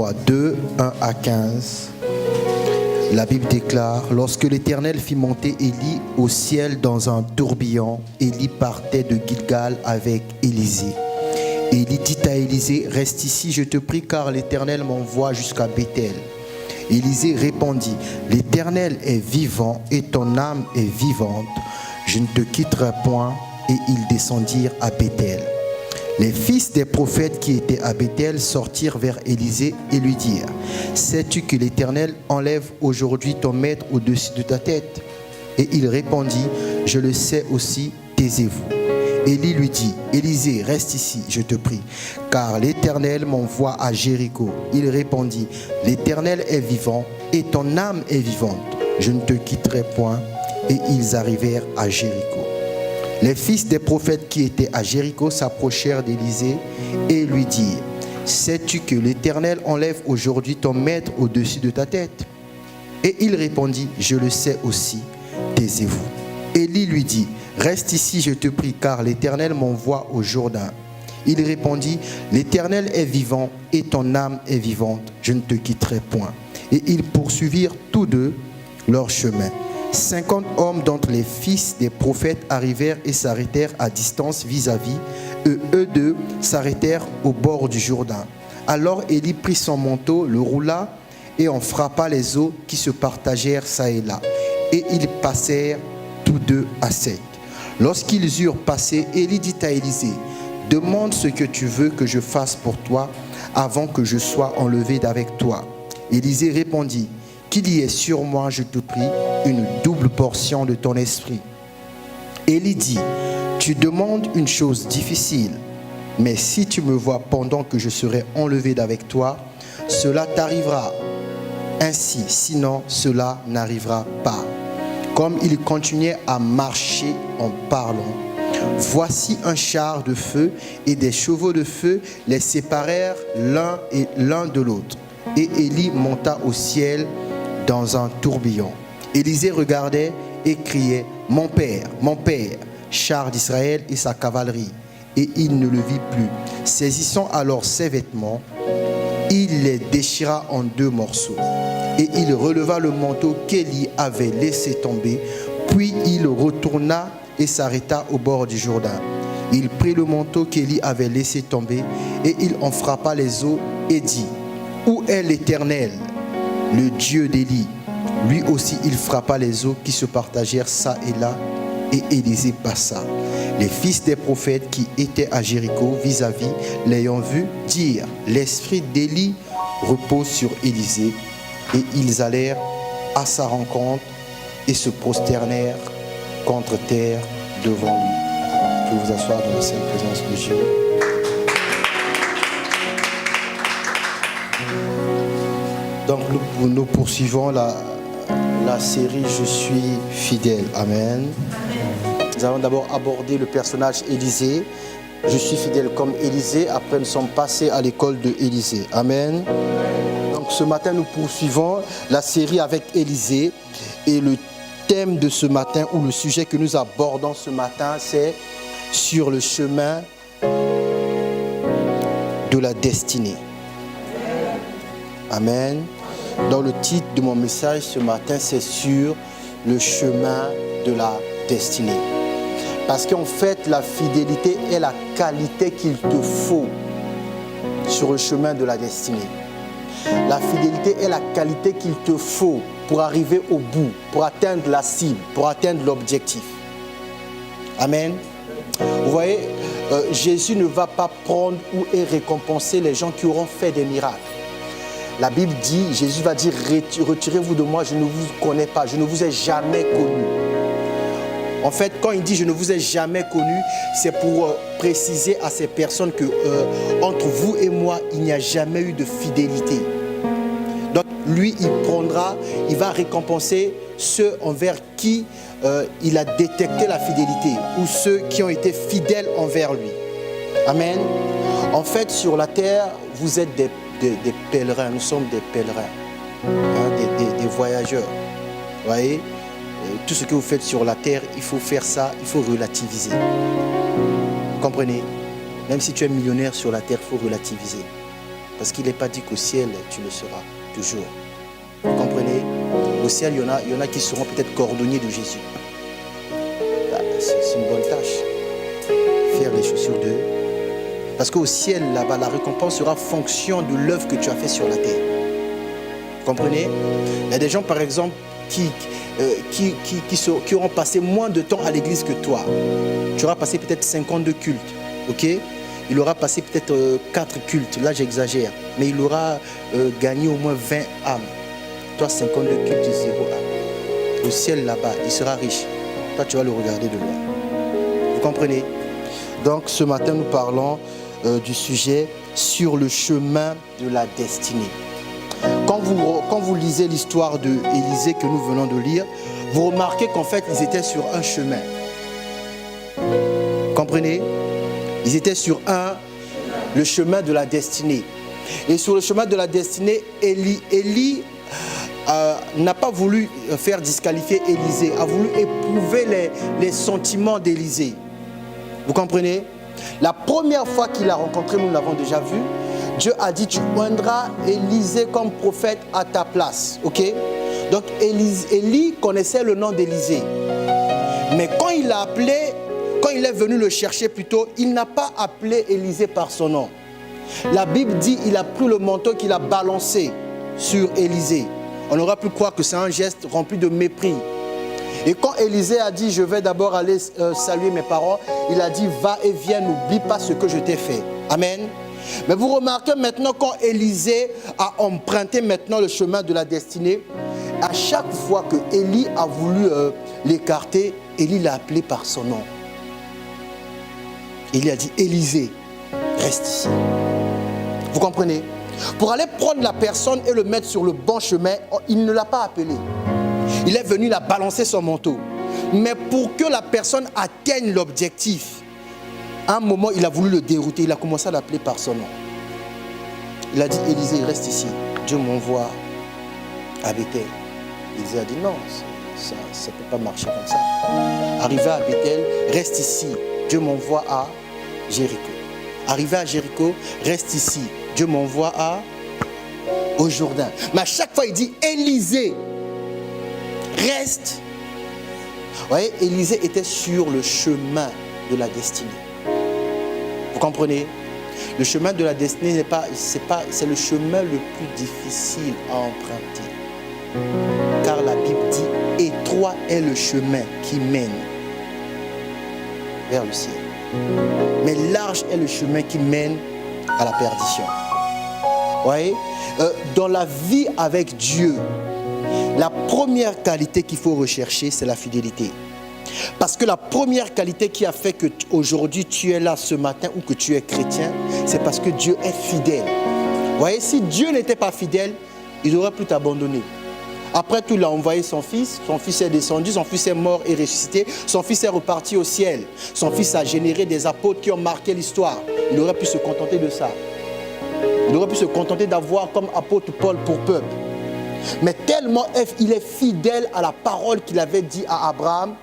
moi 2, 1 à 15. La Bible déclare, lorsque l'Éternel fit monter Élie au ciel dans un tourbillon, Élie partait de Gilgal avec Élisée. Élie dit à Élisée, reste ici, je te prie, car l'Éternel m'envoie jusqu'à Béthel. Élisée répondit, l'Éternel est vivant et ton âme est vivante. Je ne te quitterai point. Et ils descendirent à Béthel. Les fils des prophètes qui étaient à Béthel sortirent vers Élisée et lui dirent, sais-tu que l'Éternel enlève aujourd'hui ton maître au-dessus de ta tête? Et il répondit, je le sais aussi, taisez-vous. Élie lui dit, Élisée, reste ici, je te prie, car l'Éternel m'envoie à Jéricho. Il répondit, l'Éternel est vivant et ton âme est vivante. Je ne te quitterai point. Et ils arrivèrent à Jéricho. Les fils des prophètes qui étaient à Jéricho s'approchèrent d'Élisée et lui dirent, sais-tu que l'Éternel enlève aujourd'hui ton maître au-dessus de ta tête? Et il répondit, je le sais aussi, taisez-vous. Élie lui dit, reste ici, je te prie, car l'Éternel m'envoie au Jourdain. Il répondit, l'Éternel est vivant et ton âme est vivante, je ne te quitterai point. Et ils poursuivirent tous deux leur chemin. 50 hommes d'entre les fils des prophètes arrivèrent et s'arrêtèrent à distance vis-à-vis. Eux deux s'arrêtèrent au bord du Jourdain. Alors Élie prit son manteau, le roula et en frappa les eaux qui se partagèrent çà et là. Et ils passèrent tous deux à sec. Lorsqu'ils eurent passé, Élie dit à Élisée, demande ce que tu veux que je fasse pour toi avant que je sois enlevé d'avec toi. Élisée répondit, qu'il y ait sur moi, je te prie, une double portion de ton esprit. Élie dit, tu demandes une chose difficile, mais si tu me vois pendant que je serai enlevé d'avec toi, cela t'arrivera. Ainsi, sinon, cela n'arrivera pas. Comme il continuait à marcher en parlant, voici un char de feu et des chevaux de feu les séparèrent l'un de l'autre. Et Élie monta au ciel dans un tourbillon. Élisée regardait et criait, mon père, char d'Israël et sa cavalerie. Et il ne le vit plus. Saisissant alors ses vêtements, il les déchira en 2 morceaux. Et il releva le manteau qu'Élie avait laissé tomber, puis il retourna et s'arrêta au bord du Jourdain. Il prit le manteau qu'Élie avait laissé tomber et il en frappa les eaux et dit, où est l'Éternel, le Dieu d'Élie? Lui aussi il frappa les eaux qui se partagèrent çà et là, et Élisée passa. Les fils des prophètes qui étaient à Jéricho vis-à-vis, l'ayant vu, dirent, l'esprit d'Élie repose sur Élisée. Et ils allèrent à sa rencontre et se prosternèrent contre terre devant lui. Je vais vous asseoir dans la sainte présence de Dieu. Donc nous poursuivons la série Je suis fidèle. Amen. Nous allons d'abord aborder le personnage Élisée. Je suis fidèle comme Élisée. Après nous sommes passés à l'école de Élisée. Amen. Donc ce matin nous poursuivons la série avec Élisée. Et le thème de ce matin ou le sujet que nous abordons ce matin, c'est sur le chemin de la destinée. Amen. Dans le titre de mon message ce matin, c'est sur le chemin de la destinée. Parce qu'en fait, la fidélité est la qualité qu'il te faut sur le chemin de la destinée. La fidélité est la qualité qu'il te faut pour arriver au bout, pour atteindre la cible, pour atteindre l'objectif. Amen. Vous voyez, Jésus ne va pas prendre ou récompenser les gens qui auront fait des miracles. La Bible dit, Jésus va dire, retirez-vous de moi, je ne vous connais pas, je ne vous ai jamais connu. En fait, quand il dit je ne vous ai jamais connu, c'est pour préciser à ces personnes que entre vous et moi, il n'y a jamais eu de fidélité. Donc lui, il va récompenser ceux envers qui il a détecté la fidélité ou ceux qui ont été fidèles envers lui. Amen. En fait, sur la terre, vous êtes des pèlerins, nous sommes des pèlerins, des voyageurs. Vous voyez, tout ce que vous faites sur la terre, il faut faire ça, il faut relativiser. Vous comprenez? Même si tu es millionnaire sur la terre, il faut relativiser. Parce qu'il n'est pas dit qu'au ciel, tu le seras toujours. Vous comprenez? Au ciel, il y en a qui seront peut-être cordonniers de Jésus. C'est une bonne tâche. Faire les chaussures d'eux. Parce qu'au ciel, là-bas, la récompense sera fonction de l'œuvre que tu as fait sur la terre. Vous comprenez? Il y a des gens, par exemple, qui auront passé moins de temps à l'église que toi. Tu auras passé peut-être 52 cultes. Ok? Il aura passé peut-être 4 cultes. Là, j'exagère. Mais il aura gagné au moins 20 âmes. Toi, 52 cultes, 0 âmes. Au ciel, là-bas, il sera riche. Toi, tu vas le regarder de loin. Vous comprenez? Donc, ce matin, nous parlons du sujet sur le chemin de la destinée. Quand vous lisez l'histoire d'Élisée que nous venons de lire, vous remarquez qu'en fait, ils étaient sur un chemin. Comprenez? Ils étaient sur le chemin de la destinée. Et sur le chemin de la destinée, Élie n'a pas voulu faire disqualifier Élisée, a voulu éprouver les sentiments d'Élisée. Vous comprenez? La première fois qu'il l'a rencontré, nous l'avons déjà vu, Dieu a dit, tu oindras Élisée comme prophète à ta place. Ok? Donc Élie connaissait le nom d'Élisée. Mais quand il l'a appelé, quand il est venu le chercher plutôt, il n'a pas appelé Élisée par son nom. La Bible dit qu'il a pris le manteau qu'il a balancé sur Élisée. On aurait pu croire que c'est un geste rempli de mépris. Et quand Élisée a dit, je vais d'abord aller saluer mes parents, il a dit, va et viens, n'oublie pas ce que je t'ai fait. Amen. Mais vous remarquez maintenant quand Élisée a emprunté maintenant le chemin de la destinée, à chaque fois que Élie a voulu l'écarter, Élie l'a appelé par son nom. Élie a dit, Élisée, reste ici. Vous comprenez? Pour aller prendre la personne et le mettre sur le bon chemin, il ne l'a pas appelé. Il est venu la balancer son manteau. Mais pour que la personne atteigne l'objectif, à un moment, il a voulu le dérouter. Il a commencé à l'appeler par son nom. Il a dit, Élisée, reste ici. Dieu m'envoie à Bethel. Élisée a dit, non, ça ne peut pas marcher comme ça. Arrivé à Bethel, reste ici. Dieu m'envoie à Jéricho. Arrivé à Jéricho, reste ici. Dieu m'envoie au Jourdain. Mais à chaque fois, il dit, Élisée, reste. Vous voyez, Élisée était sur le chemin de la destinée. Vous comprenez? Le chemin de la destinée c'est le chemin le plus difficile à emprunter. Car la Bible dit, étroit est le chemin qui mène vers le ciel. Mais large est le chemin qui mène à la perdition. Vous voyez? Dans la vie avec Dieu, la première qualité qu'il faut rechercher, c'est la fidélité. Parce que la première qualité qui a fait qu'aujourd'hui tu es là ce matin ou que tu es chrétien, c'est parce que Dieu est fidèle. Vous voyez, si Dieu n'était pas fidèle, il aurait pu t'abandonner. Après tout, il a envoyé son fils est descendu, son fils est mort et ressuscité, son fils est reparti au ciel. Son fils a généré des apôtres qui ont marqué l'histoire. Il aurait pu se contenter de ça. Il aurait pu se contenter d'avoir comme apôtre Paul pour peuple. Mais tellement il est fidèle à la parole qu'il avait dit à Abraham,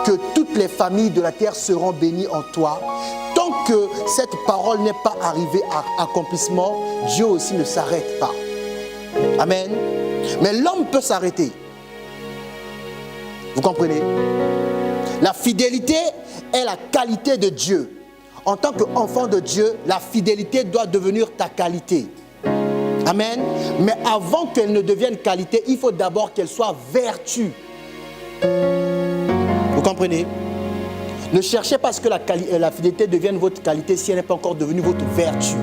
que toutes les familles de la terre seront bénies en toi. Tant que cette parole n'est pas arrivée à accomplissement, Dieu aussi ne s'arrête pas. Amen. Mais l'homme peut s'arrêter. Vous comprenez? La fidélité est la qualité de Dieu. En tant qu'enfant de Dieu, la fidélité doit devenir ta qualité. Amen. Mais avant qu'elle ne devienne qualité, il faut d'abord qu'elle soit vertu. Vous comprenez? Ne cherchez pas à ce que la fidélité devienne votre qualité si elle n'est pas encore devenue votre vertu.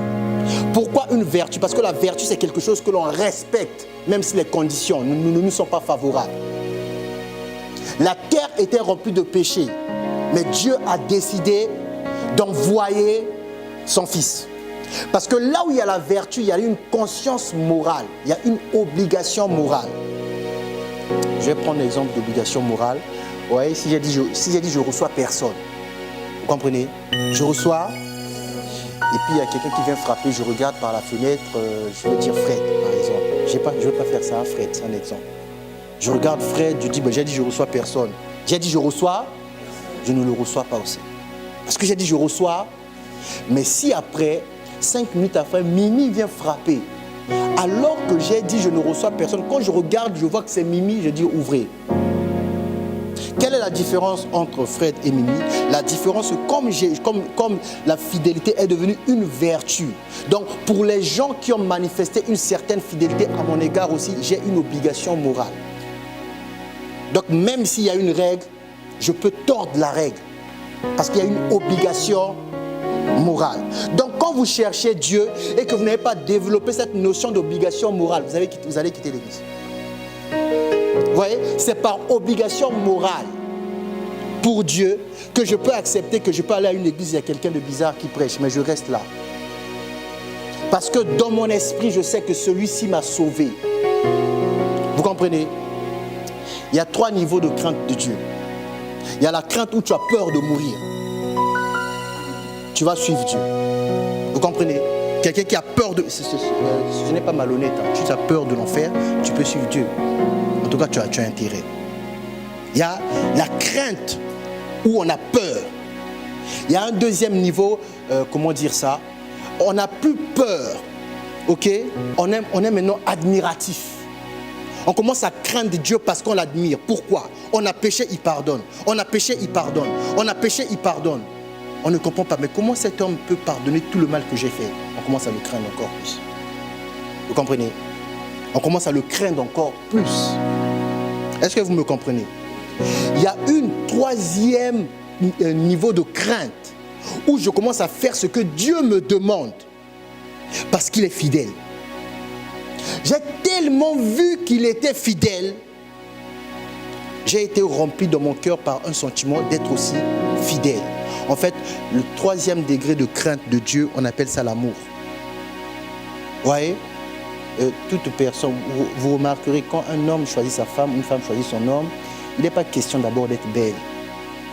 Pourquoi une vertu? Parce que la vertu, c'est quelque chose que l'on respecte, même si les conditions ne nous sont pas favorables. La terre était remplie de péchés, mais Dieu a décidé d'envoyer son Fils. Parce que là où il y a la vertu, il y a une conscience morale, il y a une obligation morale. Je vais prendre l'exemple d'obligation morale. Ouais, si j'ai dit je reçois personne, vous comprenez? Je reçois, et puis il y a quelqu'un qui vient frapper, je regarde par la fenêtre, je vais dire Fred par exemple. Je ne veux pas faire ça, Fred, c'est un exemple. Je regarde Fred, je dis, j'ai dit je reçois personne. J'ai dit je reçois, je ne le reçois pas aussi. Parce que j'ai dit je reçois, mais si après, 5 minutes après, Mimi vient frapper. Alors que j'ai dit je ne reçois personne, quand je regarde, je vois que c'est Mimi, je dis ouvrez. Quelle est la différence entre Fred et Mimi? La différence, comme la fidélité est devenue une vertu. Donc, pour les gens qui ont manifesté une certaine fidélité à mon égard aussi, j'ai une obligation morale. Donc, même s'il y a une règle, je peux tordre la règle. Parce qu'il y a une obligation morale. Donc, quand vous cherchez Dieu et que vous n'avez pas développé cette notion d'obligation morale, vous allez quitter l'église. Vous voyez, c'est par obligation morale pour Dieu que je peux accepter que je peux aller à une église, il y a quelqu'un de bizarre qui prêche, mais je reste là. Parce que dans mon esprit, je sais que celui-ci m'a sauvé. Vous comprenez? Il y a 3 niveaux de crainte de Dieu. Il y a la crainte où tu as peur de mourir. Tu vas suivre Dieu. Vous comprenez? Quelqu'un qui a peur de... Ce n'est pas malhonnête. Hein. Tu as peur de l'enfer, tu peux suivre Dieu. En tout cas, tu as intérêt. Il y a la crainte où on a peur. Il y a un deuxième niveau, comment dire ça? On n'a plus peur. Ok? On est maintenant admiratif. On commence à craindre Dieu parce qu'on l'admire. Pourquoi? On a péché, il pardonne. On a péché, il pardonne. On a péché, il pardonne. On ne comprend pas. Mais comment cet homme peut pardonner tout le mal que j'ai fait? On commence à le craindre encore plus. Vous comprenez? On commence à le craindre encore plus. Est-ce que vous me comprenez? Il y a une 3e niveau de crainte où je commence à faire ce que Dieu me demande parce qu'il est fidèle. J'ai tellement vu qu'il était fidèle, j'ai été rempli dans mon cœur par un sentiment d'être aussi fidèle. En fait, le 3e degré de crainte de Dieu, on appelle ça l'amour. Vous voyez? Toute personne, vous remarquerez quand un homme choisit sa femme, une femme choisit son homme, il n'est pas question d'abord d'être belle.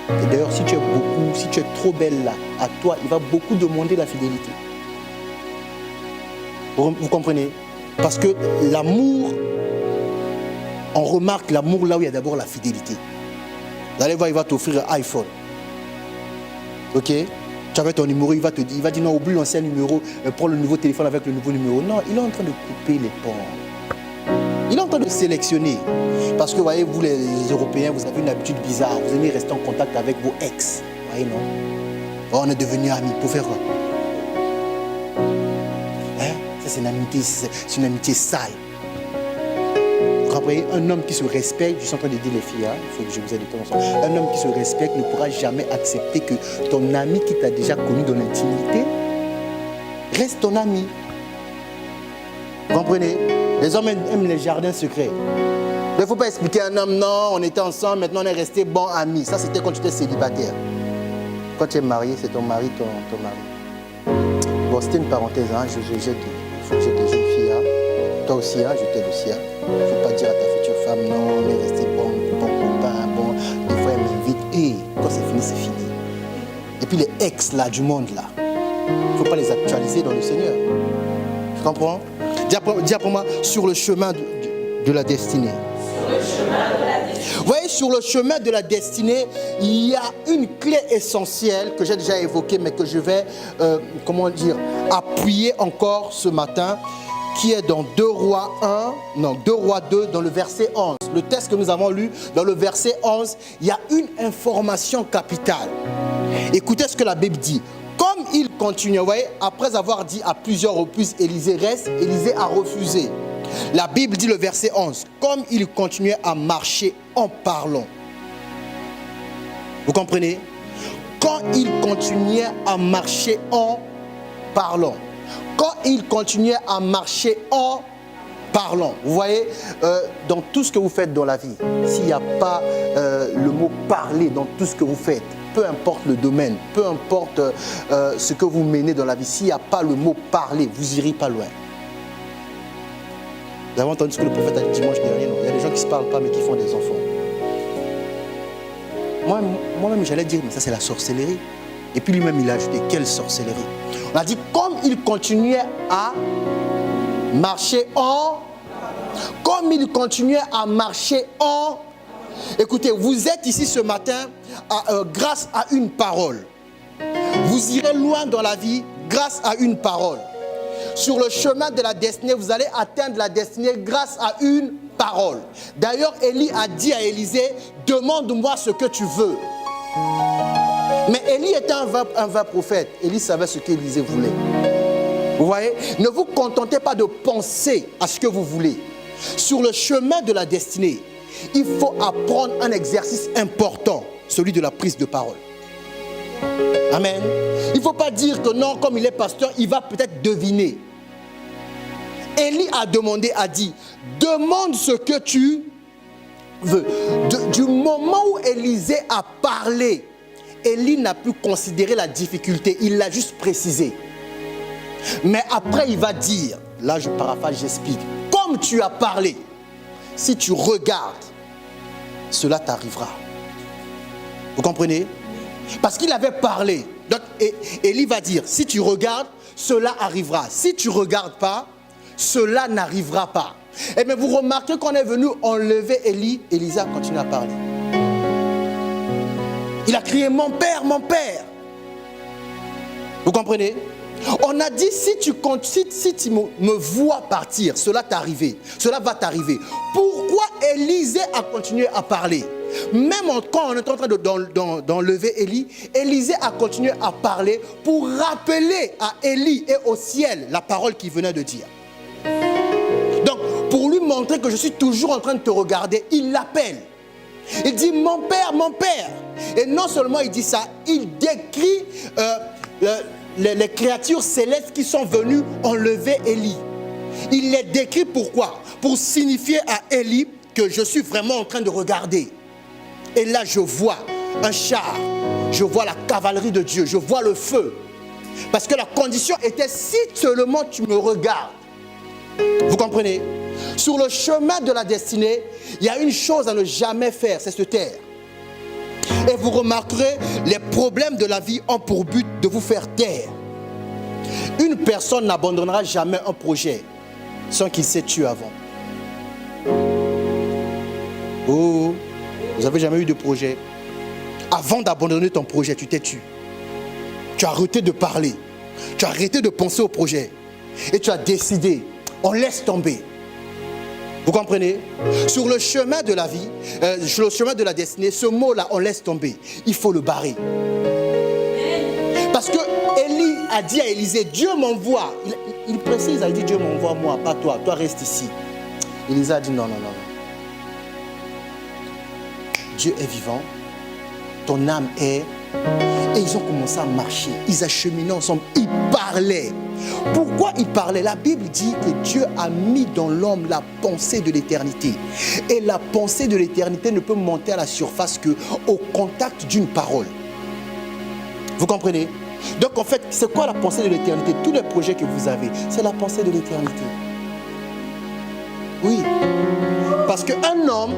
Et d'ailleurs, si tu es trop belle là, à toi, il va beaucoup demander la fidélité. Vous comprenez? Parce que l'amour, on remarque l'amour là où il y a d'abord la fidélité. Vous allez voir, il va t'offrir un iPhone. Ok? Tu avais ton numéro, il va dire non, oublie l'ancien numéro, prends le nouveau téléphone avec le nouveau numéro. Non, il est en train de couper les ponts. Il est en train de sélectionner. Parce que, vous voyez, vous les Européens, vous avez une habitude bizarre. Vous aimez rester en contact avec vos ex. Vous voyez, non? Oh, on est devenus amis. Pour faire quoi? Hein? Ça, c'est une amitié sale. Vous comprenez? Un homme qui se respecte, je suis en train de dire les filles, il faut que je vous aide de temps en temps. Un homme qui se respecte ne pourra jamais accepter que ton ami qui t'a déjà connu dans l'intimité reste ton ami. Vous comprenez? Les hommes aiment les jardins secrets. Il ne faut pas expliquer à un homme, non, on était ensemble, maintenant on est restés bons amis. Ça, c'était quand tu étais célibataire. Quand tu es marié, c'est ton mari, ton mari. Bon, c'était une parenthèse, hein. Il faut que j'aide les jeunes filles. Hein. Toi aussi, hein, je t'aide aussi. Hein. Il ne faut pas dire à ta future femme, non, on est restés bons copains, bon. Des fois, elle m'invite, et quand c'est fini, c'est fini. Et puis les ex là, du monde là, il ne faut pas les actualiser dans le Seigneur. Tu comprends? Dis après moi, sur le chemin de la destinée. Vous voyez, sur le chemin de la destinée, il y a une clé essentielle que j'ai déjà évoquée, mais que je vais, appuyer encore ce matin, qui est dans 2 Rois 2, dans le verset 11. Le texte que nous avons lu, dans le verset 11, il y a une information capitale. Écoutez ce que la Bible dit. Comme il continue, vous voyez, après avoir dit à plusieurs reprises, Élisée reste, Élisée a refusé. La Bible dit le verset 11, comme il continuait à marcher en parlant. Vous comprenez? Quand il continuait à marcher en parlant. Quand il continuait à marcher en parlant. Vous voyez, dans tout ce que vous faites dans la vie, s'il n'y a pas le mot parler dans tout ce que vous faites, peu importe le domaine, peu importe ce que vous menez dans la vie, s'il n'y a pas le mot parler, vous n'irez pas loin. Vous avez entendu ce que le prophète a dit dimanche dernier, non? Il y a des gens qui ne se parlent pas mais qui font des enfants. Moi-même, j'allais dire, mais ça c'est la sorcellerie. Et puis lui-même, il a ajouté, quelle sorcellerie? On a dit, comme il continuait à marcher en... Comme il continuait à marcher en... Écoutez, vous êtes ici ce matin grâce à une parole. Vous irez loin dans la vie grâce à une parole. Sur le chemin de la destinée, vous allez atteindre la destinée grâce à une parole. D'ailleurs, Élie a dit à Élisée, demande-moi ce que tu veux. Mais Élie était un vrai prophète. Élie savait ce qu'Élisée voulait. Vous voyez? Ne vous contentez pas de penser à ce que vous voulez. Sur le chemin de la destinée, il faut apprendre un exercice important, celui de la prise de parole. Amen. Il ne faut pas dire que non, comme il est pasteur, il va peut-être deviner. Élie a demandé, a dit, demande ce que tu veux. Du moment où Élisée a parlé, Élie n'a plus considéré la difficulté, il l'a juste précisé. Mais après, il va dire, là je paraphrase, j'explique, comme tu as parlé, si tu regardes, cela t'arrivera. Vous comprenez? Parce qu'il avait parlé. Donc, Élie va dire, si tu regardes, cela arrivera. Si tu ne regardes pas, cela n'arrivera pas. Et bien vous remarquez qu'on est venu enlever Élie. Élisée a continué à parler. Il a crié, mon père, mon père. Vous comprenez? On a dit, si tu me vois partir, cela t'arriver. Cela va t'arriver. Pourquoi Élisée a continué à parler? Même quand on est en train d'enlever Élie, Élisée a continué à parler pour rappeler à Élie et au ciel la parole qu'il venait de dire. Donc, pour lui montrer que je suis toujours en train de te regarder, il l'appelle. Il dit, mon père, mon père. Et non seulement il dit ça, il décrit les créatures célestes qui sont venues enlever Élie. Il les décrit pourquoi? Pour signifier à Élie que je suis vraiment en train de regarder. Et là, je vois un char, je vois la cavalerie de Dieu, je vois le feu. Parce que la condition était, si seulement tu me regardes. Vous comprenez? Sur le chemin de la destinée, il y a une chose à ne jamais faire, c'est se taire. Et vous remarquerez, les problèmes de la vie ont pour but de vous faire taire. Une personne n'abandonnera jamais un projet sans qu'il s'ait tué avant. Oh, vous n'avez jamais eu de projet. Avant d'abandonner ton projet, tu t'es tué. Tu as arrêté de parler. Tu as arrêté de penser au projet. Et tu as décidé, on laisse tomber. Vous comprenez? Sur le chemin de la vie, sur le chemin de la destinée, ce mot-là, on laisse tomber. Il faut le barrer. Parce que Élie a dit à Élisée, Dieu m'envoie. Il précise, il a dit, Dieu m'envoie moi, pas toi. Toi, reste ici. Élisée a dit, non, non, non. Dieu est vivant. Ton âme est... Et ils ont commencé à marcher. Ils acheminaient ensemble. Ils parlaient. Pourquoi ils parlaient? La Bible dit que Dieu a mis dans l'homme la pensée de l'éternité. Et la pensée de l'éternité ne peut monter à la surface qu'au contact d'une parole. Vous comprenez? Donc en fait, c'est quoi la pensée de l'éternité? Tous les projets que vous avez, c'est la pensée de l'éternité. Oui. Parce qu'un homme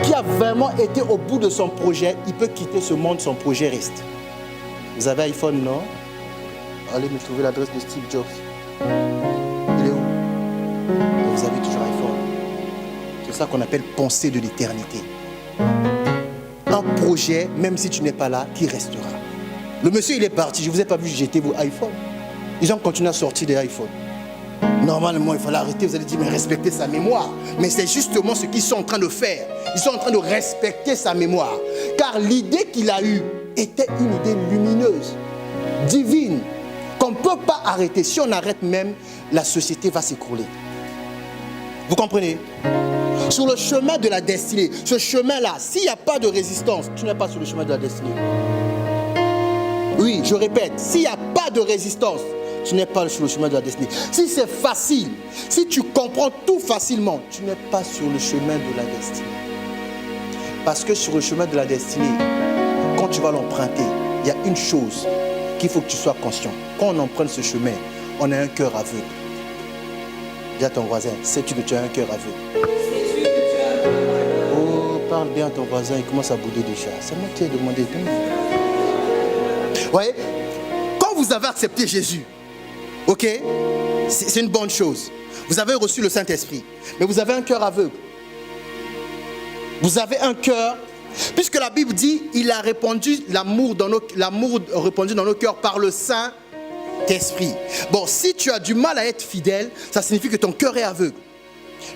qui a vraiment été au bout de son projet, il peut quitter ce monde, son projet reste. Vous avez iPhone, non? Allez me trouver l'adresse de Steve Jobs. Il est où? Vous avez toujours iPhone. C'est ça qu'on appelle pensée de l'éternité. Un projet, même si tu n'es pas là, qui restera. Le monsieur, il est parti. Je ne vous ai pas vu jeter vos iPhones. Ils ont continué à sortir des iPhones. Normalement, il fallait arrêter. Vous allez dire, mais respectez sa mémoire. Mais c'est justement ce qu'ils sont en train de faire. Ils sont en train de respecter sa mémoire. Car l'idée qu'il a eue était une idée lumineuse, divine, qu'on ne peut pas arrêter. Si on arrête même, la société va s'écrouler. Vous comprenez? Sur le chemin de la destinée, ce chemin-là, s'il n'y a pas de résistance, tu n'es pas sur le chemin de la destinée. Oui, je répète, s'il n'y a pas de résistance, tu n'es pas sur le chemin de la destinée. Si c'est facile, si tu comprends tout facilement, tu n'es pas sur le chemin de la destinée. Parce que sur le chemin de la destinée, quand tu vas l'emprunter, il y a une chose qu'il faut que tu sois conscient. Quand on emprunte ce chemin, on a un cœur aveugle. Dis à ton voisin, sais-tu que tu as un cœur aveugle? Oh, parle bien à ton voisin, il commence à bouder déjà. C'est moi qui ai demandé. Vous voyez, quand vous avez accepté Jésus, ok, c'est une bonne chose. Vous avez reçu le Saint-Esprit, mais vous avez un cœur aveugle. Vous avez un cœur, puisque la Bible dit, il a répandu l'amour répandu dans nos cœurs par le Saint-Esprit. Saint-Esprit. Bon, si tu as du mal à être fidèle, ça signifie que ton cœur est aveugle.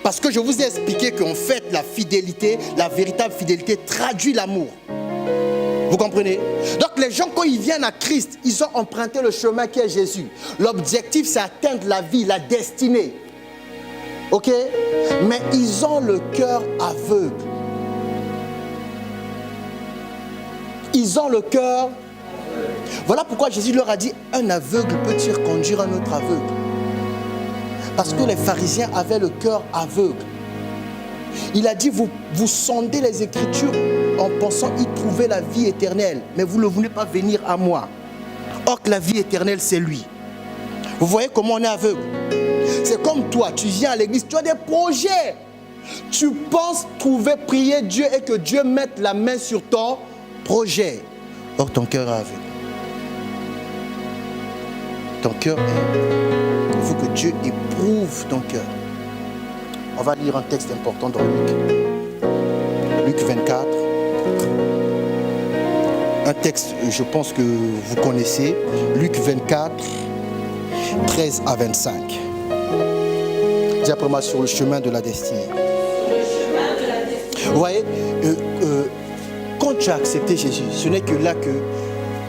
Parce que je vous ai expliqué qu'en fait, la fidélité, la véritable fidélité traduit l'amour. Vous comprenez? Donc les gens, quand ils viennent à Christ, ils ont emprunté le chemin qui est Jésus. L'objectif, c'est atteindre la vie, la destinée. Ok? Mais ils ont le cœur aveugle. Ils ont le cœur. Voilà pourquoi Jésus leur a dit, un aveugle peut-il conduire un autre aveugle? Parce que les pharisiens avaient le cœur aveugle. Il a dit, vous sondez les Écritures en pensant y trouver la vie éternelle, mais vous ne voulez pas venir à moi. Or que la vie éternelle, c'est lui. Vous voyez comment on est aveugle? C'est comme toi, tu viens à l'église, tu as des projets. Tu penses trouver, prier Dieu et que Dieu mette la main sur ton projet. Or ton cœur est aveugle. Ton cœur est... Il faut que Dieu éprouve ton cœur. On va lire un texte important dans Luc 24. Un texte, je pense que vous connaissez. Luc 24, 13 à 25. Dis après moi, sur le chemin de la destinée. Vous voyez, quand tu as accepté Jésus, ce n'est que là que...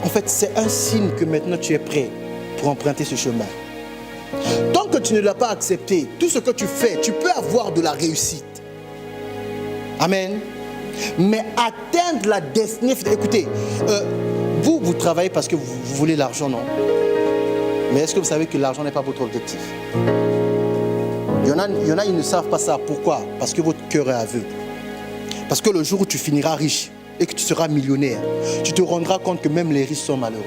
En fait, c'est un signe que maintenant tu es prêt pour emprunter ce chemin. Tant que tu ne l'as pas accepté, tout ce que tu fais, tu peux avoir de la réussite. Amen. Mais atteindre la destinée, écoutez, vous travaillez parce que vous voulez l'argent, non? Mais est-ce que vous savez que l'argent n'est pas votre objectif? Il y en a, ils ne savent pas ça. Pourquoi? Parce que votre cœur est aveugle. Parce que le jour où tu finiras riche et que tu seras millionnaire, tu te rendras compte que même les riches sont malheureux.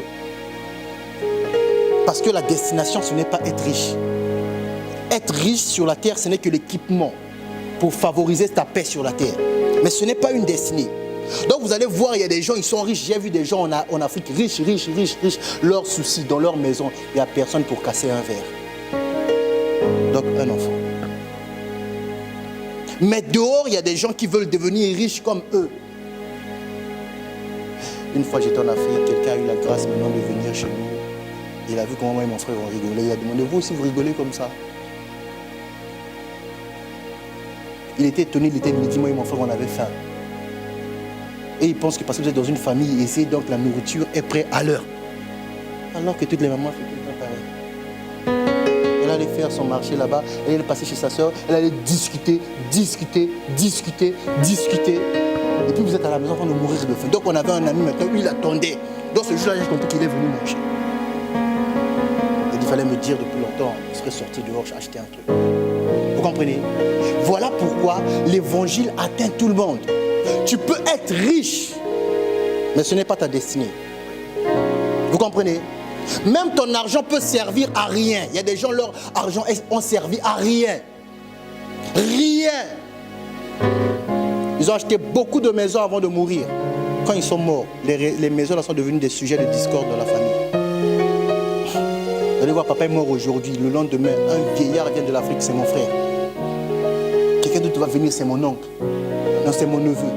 Parce que la destination, ce n'est pas être riche. Être riche sur la terre, ce n'est que l'équipement pour favoriser ta paix sur la terre. Mais ce n'est pas une destinée. Donc vous allez voir, il y a des gens, ils sont riches. J'ai vu des gens en Afrique riches. Leurs soucis, dans leur maison, il n'y a personne pour casser un verre. Donc un enfant. Mais dehors, il y a des gens qui veulent devenir riches comme eux. Une fois j'étais en Afrique, quelqu'un a eu la grâce maintenant de venir chez nous. Il a vu comment moi et mon frère ont rigolé. Il a demandé, vous aussi vous rigolez comme ça? Il était étonné, il était midi, moi et mon frère on avait faim. Et il pense que parce que vous êtes dans une famille aisée, donc la nourriture est prête à l'heure. Alors que toutes les mamans font tout le temps pareil. Elle allait faire son marché là-bas, elle allait passer chez sa soeur, elle allait discuter. Et puis vous êtes à la maison en train de mourir de faim. Donc on avait un ami maintenant, lui il attendait. Donc ce jour-là, j'ai compris qu'il est venu manger. Il fallait me dire depuis longtemps, je serais sorti dehors, j'ai acheté un truc. Vous comprenez? Voilà pourquoi l'évangile atteint tout le monde. Tu peux être riche, mais ce n'est pas ta destinée. Vous comprenez? Même ton argent peut servir à rien. Il y a des gens, leur argent ont servi à rien. Rien. Ils ont acheté beaucoup de maisons avant de mourir. Quand ils sont morts, les maisons là sont devenues des sujets de discorde dans la famille. Vous allez voir, papa est mort aujourd'hui. Le lendemain, un vieillard vient de l'Afrique, c'est mon frère. Quelqu'un d'autre va venir, c'est mon oncle. Non, c'est mon neveu.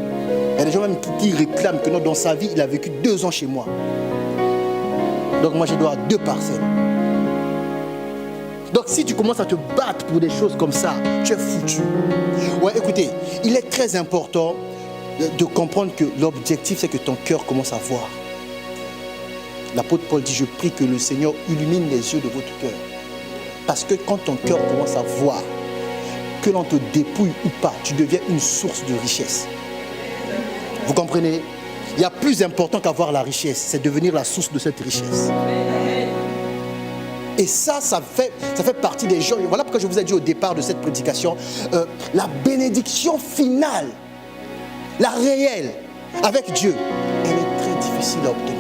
Il y a des gens même qui réclament que non, dans sa vie, il a vécu 2 ans chez moi. Donc moi, je dois avoir 2 parcelles. Donc si tu commences à te battre pour des choses comme ça, tu es foutu. Ouais, écoutez, il est très important de comprendre que l'objectif, c'est que ton cœur commence à voir. L'apôtre Paul dit, je prie que le Seigneur illumine les yeux de votre cœur. Parce que quand ton cœur commence à voir, que l'on te dépouille ou pas, tu deviens une source de richesse. Vous comprenez? Il y a plus important qu'avoir la richesse, c'est devenir la source de cette richesse. Et ça fait partie des gens. Voilà pourquoi je vous ai dit au départ de cette prédication, la bénédiction finale, la réelle, avec Dieu, elle est très difficile à obtenir.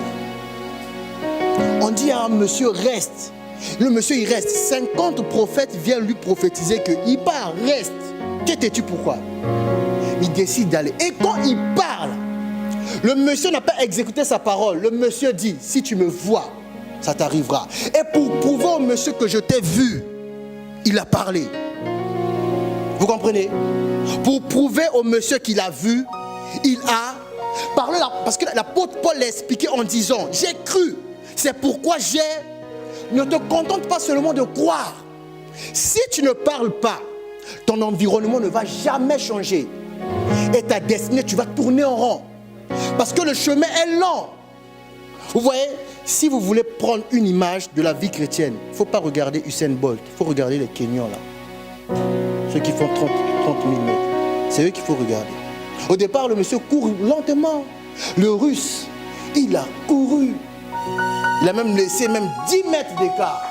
On dit à un monsieur, reste. Le monsieur, il reste. 50 prophètes viennent lui prophétiser qu'il part, reste. Qu'étais-tu pourquoi? Il décide d'aller. Et quand il parle, le monsieur n'a pas exécuté sa parole. Le monsieur dit, si tu me vois, ça t'arrivera. Et pour prouver au monsieur que je t'ai vu, il a parlé. Vous comprenez? Pour prouver au monsieur qu'il a vu, il a parlé. Parce que l'apôtre Paul l'a expliqué en disant, j'ai cru. C'est pourquoi j'ai ne te contente pas seulement de croire. Si tu ne parles pas, ton environnement ne va jamais changer. Et ta destinée, tu vas tourner en rond. Parce que le chemin est lent. Vous voyez, si vous voulez prendre une image de la vie chrétienne, il ne faut pas regarder Usain Bolt, il faut regarder les Kenyans là. Ceux qui font 30 000 mètres. C'est eux qu'il faut regarder. Au départ, le monsieur court lentement. Le Russe, il a couru. Il a même laissé 10 mètres d'écart.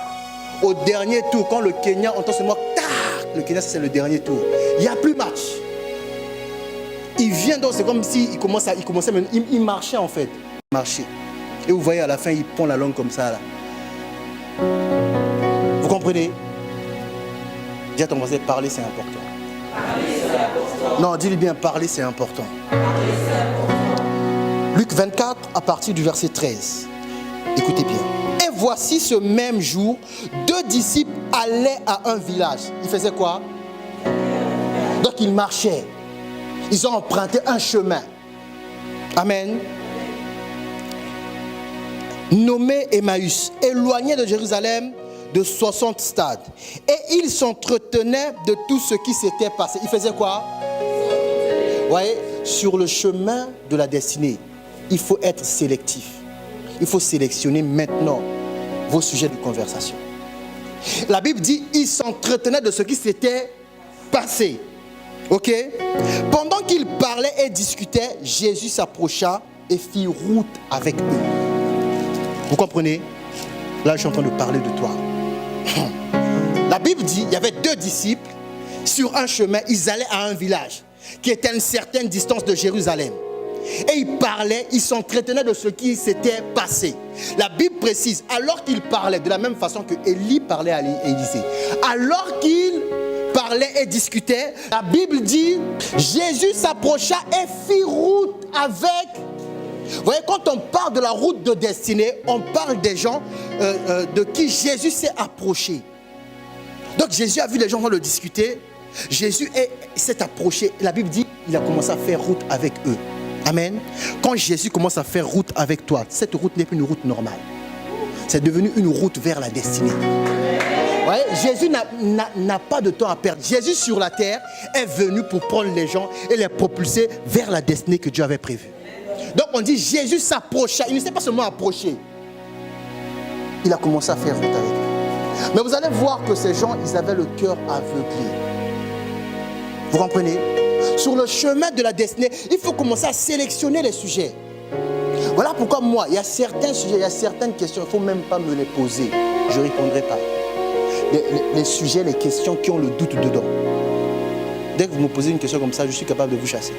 Au dernier tour, quand le Kenya entend ce mot, tac, le Kenya, c'est le dernier tour. Il n'y a plus match. Il vient donc, c'est comme s'il commençait même, il marchait en fait. Il marchait. Et vous voyez, à la fin, il prend la langue comme ça là. Vous comprenez? Dis à ton voisin, parler c'est important. Parler c'est important. Non, dis-lui bien, parler c'est important. Parler c'est important. Luc 24, à partir du verset 13. Écoutez bien. Et voici ce même jour, 2 disciples allaient à un village. Ils faisaient quoi? Donc ils marchaient. Ils ont emprunté un chemin. Amen. Nommé Emmaüs, éloigné de Jérusalem de 60 stades. Et ils s'entretenaient de tout ce qui s'était passé. Ils faisaient quoi? Vous voyez, sur le chemin de la destinée, il faut être sélectif. Il faut sélectionner maintenant vos sujets de conversation. La Bible dit, ils s'entretenaient de ce qui s'était passé. Ok? Pendant qu'ils parlaient et discutaient, Jésus s'approcha et fit route avec eux. Vous comprenez? Là, je suis en train de parler de toi. La Bible dit, il y avait 2 disciples sur un chemin, ils allaient à un village qui était à une certaine distance de Jérusalem. Et ils parlaient, ils s'entretenaient de ce qui s'était passé. La Bible précise, alors qu'ils parlaient, de la même façon que Élie parlait à Élisée, alors qu'ils parlaient et discutaient, la Bible dit, Jésus s'approcha et fit route avec. Vous voyez, quand on parle de la route de destinée, on parle des gens de qui Jésus s'est approché. Donc Jésus a vu les gens le discuter, Jésus s'est approché. La Bible dit, il a commencé à faire route avec eux. Amen. Quand Jésus commence à faire route avec toi, cette route n'est plus une route normale. C'est devenu une route vers la destinée. Ouais, Jésus n'a pas de temps à perdre. Jésus sur la terre est venu pour prendre les gens et les propulser vers la destinée que Dieu avait prévue. Donc on dit Jésus s'approcha. Il ne s'est pas seulement approché. Il a commencé à faire route avec eux. Mais vous allez voir que ces gens, ils avaient le cœur aveuglé. Vous comprenez? Sur le chemin de la destinée, il faut commencer à sélectionner les sujets. Voilà pourquoi moi, il y a certains sujets, il y a certaines questions, il ne faut même pas me les poser. Je ne répondrai pas. Les sujets, les questions qui ont le doute dedans. Dès que vous me posez une question comme ça, je suis capable de vous chasser.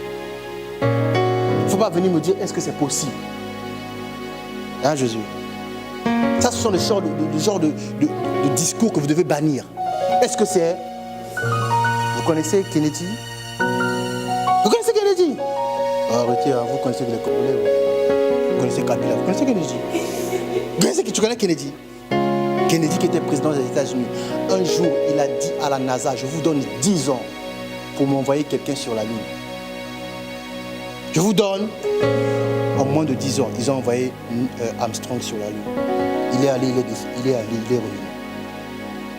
Il ne faut pas venir me dire, est-ce que c'est possible? Hein, Jésus? Ça, ce sont les genres de discours que vous devez bannir. Est-ce que c'est... Vous connaissez Kennedy? Vous connaissez Kennedy? Arrêtez, vous connaissez les Congolais. Vous connaissez Kabila. Vous connaissez Kennedy? Tu connais Kennedy? Kennedy qui était président des États-Unis. Un jour, il a dit à la NASA, je vous donne 10 ans pour m'envoyer quelqu'un sur la Lune. Je vous donne, en moins de 10 ans, ils ont envoyé Armstrong sur la Lune. Il est allé, il est revenu.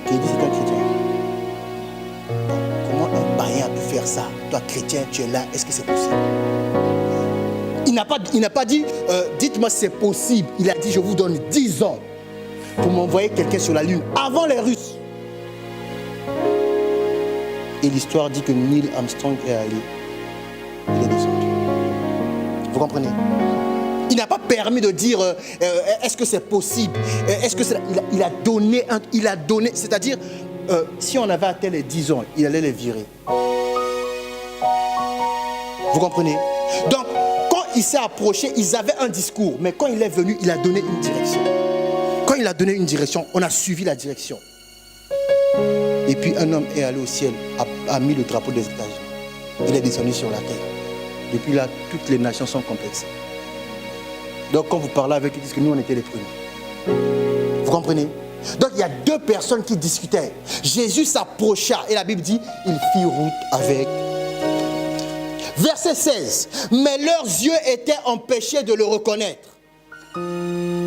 Kennedy, c'est un chrétien. Comment un païen peut faire ça? Toi, chrétien, tu es là, est-ce que c'est possible? Il n'a pas dit, dites-moi si c'est possible. Il a dit, je vous donne 10 ans pour m'envoyer quelqu'un sur la Lune, avant les Russes. Et l'histoire dit que Neil Armstrong est allé. Il est descendu. Vous comprenez? Il n'a pas permis de dire, est-ce que c'est possible? Est-ce que c'est... Il a donné, c'est-à-dire, si on avait atteint les 10 ans, il allait les virer. Vous comprenez? Donc, quand il s'est approché, ils avaient un discours, mais quand il est venu, il a donné une direction. Quand il a donné une direction, on a suivi la direction. Et puis un homme est allé au ciel, a mis le drapeau des États-Unis. Il est descendu sur la terre. Depuis là, toutes les nations sont complexées. Donc quand vous parlez avec eux, ils disent que nous, on était les premiers. Vous comprenez? Donc il y a 2 personnes qui discutaient. Jésus s'approcha et la Bible dit, il fit route avec. Verset 16. Mais leurs yeux étaient empêchés de le reconnaître.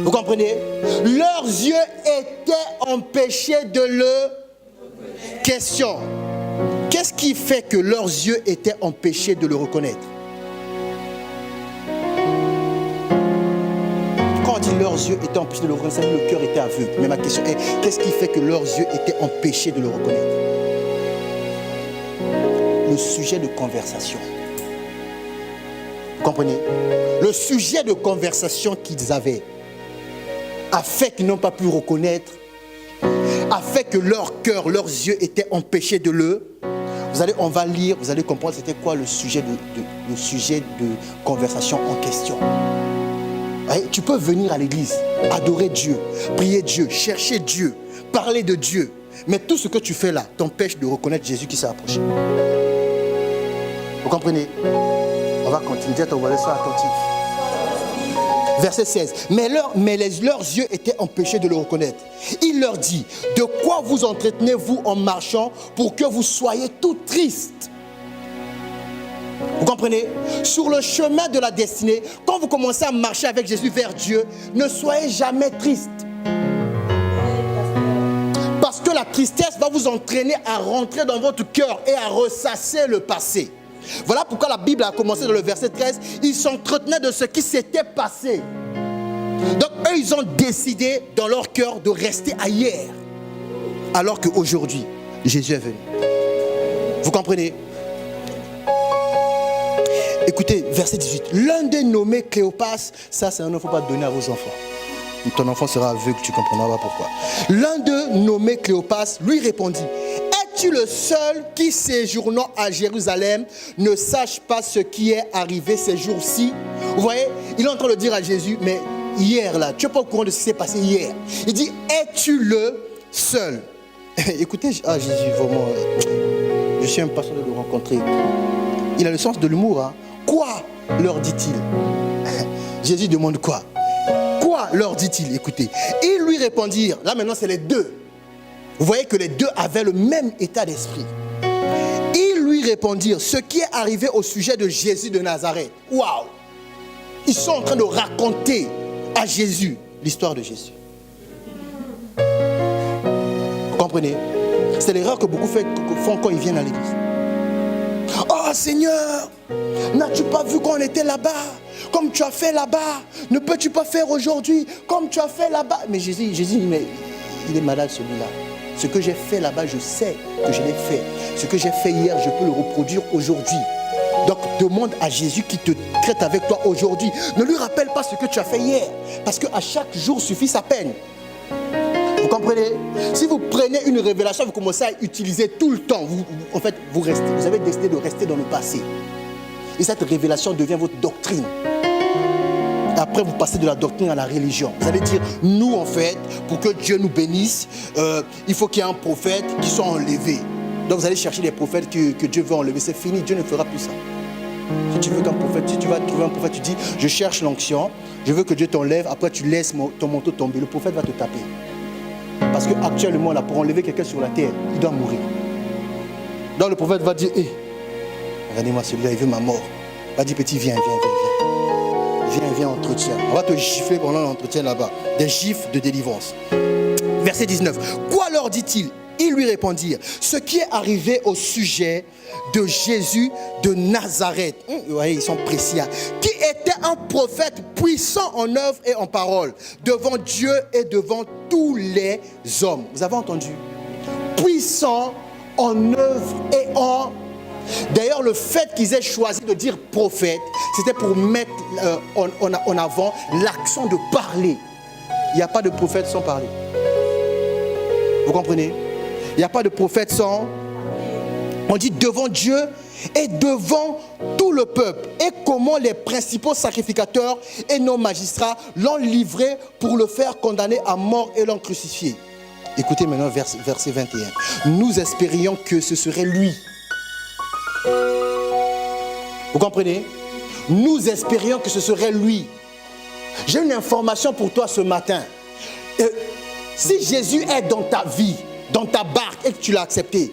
Vous comprenez? Leurs yeux étaient empêchés de le... Question. Qu'est-ce qui fait que leurs yeux étaient empêchés de le reconnaître? Quand on dit leurs yeux étaient empêchés de le reconnaître, ça veut dire le cœur était aveugle. Mais ma question est, qu'est-ce qui fait que leurs yeux étaient empêchés de le reconnaître? Le sujet de conversation. Vous comprenez? Le sujet de conversation qu'ils avaient a fait qu'ils n'ont pas pu reconnaître, a fait que leur cœur, leurs yeux étaient empêchés de le... on va lire, vous allez comprendre c'était quoi le sujet de conversation en question. Tu peux venir à l'église, adorer Dieu, prier Dieu, chercher Dieu, parler de Dieu, mais tout ce que tu fais là t'empêche de reconnaître Jésus qui s'est approché. Vous comprenez? On va continuer, sois attentif. Verset 16. Mais leurs yeux étaient empêchés de le reconnaître. Il leur dit, de quoi vous entretenez-vous en marchant pour que vous soyez tout tristes? Vous comprenez? Sur le chemin de la destinée, quand vous commencez à marcher avec Jésus vers Dieu, ne soyez jamais triste. Parce que la tristesse va vous entraîner à rentrer dans votre cœur et à ressasser le passé. Voilà pourquoi la Bible a commencé dans le verset 13. Ils s'entretenaient de ce qui s'était passé. Donc eux, ils ont décidé dans leur cœur de rester à hier. Alors qu'aujourd'hui, Jésus est venu. Vous comprenez? Écoutez, verset 18. L'un des nommés Cléopas, ça c'est un nom qu'il ne faut pas donner à vos enfants. Ton enfant sera aveugle, tu comprendras pas pourquoi. L'un d'eux nommé Cléopas lui répondit, es-tu le seul qui, séjournant à Jérusalem, ne sache pas ce qui est arrivé ces jours-ci? Vous voyez, il est en train de dire à Jésus, mais hier là, tu n'es pas au courant de ce qui s'est passé hier. Il dit, es-tu le seul? Écoutez, Jésus, vraiment, je suis impatient de le rencontrer. Il a le sens de l'humour. Hein. Quoi leur dit-il? Jésus demande quoi? Quoi leur dit-il? Écoutez, ils lui répondirent, là maintenant c'est les deux. Vous voyez que les deux avaient le même état d'esprit. Ils lui répondirent ce qui est arrivé au sujet de Jésus de Nazareth. Waouh! Ils sont en train de raconter à Jésus l'histoire de Jésus. Vous comprenez? C'est l'erreur que beaucoup font quand ils viennent à l'église. Oh Seigneur, n'as-tu pas vu qu'on était là-bas? Comme tu as fait là-bas, ne peux-tu pas faire aujourd'hui comme tu as fait là-bas? Mais Jésus, mais il est malade celui-là. Ce que j'ai fait là-bas, je sais que je l'ai fait. Ce que j'ai fait hier, je peux le reproduire aujourd'hui. Donc demande à Jésus qui te traite avec toi aujourd'hui. Ne lui rappelle pas ce que tu as fait hier. Parce qu'à chaque jour suffit sa peine. Vous comprenez? Si vous prenez une révélation, vous commencez à utiliser tout le temps. Vous avez décidé de rester dans le passé. Et cette révélation devient votre doctrine. Après, vous passez de la doctrine à la religion. Vous allez dire, nous en fait, pour que Dieu nous bénisse, il faut qu'il y ait un prophète qui soit enlevé. Donc vous allez chercher les prophètes que Dieu veut enlever. C'est fini, Dieu ne fera plus ça. Si tu veux qu'un prophète, si tu vas trouver un prophète, tu dis, je cherche l'onction, je veux que Dieu t'enlève, après tu laisses ton manteau tomber. Le prophète va te taper. Parce qu'actuellement, là, pour enlever quelqu'un sur la terre, il doit mourir. Donc le prophète va dire, regardez-moi celui-là, il veut ma mort. Il va dire, petit, viens, entretien. On va te gifler pendant l'entretien là-bas. Des gifles de délivrance. Verset 19. Quoi leur dit-il? Ils lui répondirent, ce qui est arrivé au sujet de Jésus de Nazareth. Vous voyez, ils sont précis. Qui était un prophète puissant en œuvre et en parole, devant Dieu et devant tous les hommes. Vous avez entendu? Puissant en œuvre et en... D'ailleurs, le fait qu'ils aient choisi de dire prophète, c'était pour mettre en avant l'accent de parler. Il n'y a pas de prophète sans parler. Vous comprenez? Il n'y a pas de prophète sans... On dit devant Dieu et devant tout le peuple. Et comment les principaux sacrificateurs et nos magistrats l'ont livré pour le faire condamner à mort et l'ont crucifié. Écoutez maintenant verset 21. Nous espérions que ce serait lui. Vous comprenez? Nous espérions que ce serait lui. J'ai une information pour toi ce matin. Si Jésus est dans ta vie, dans ta barque et que tu l'as accepté,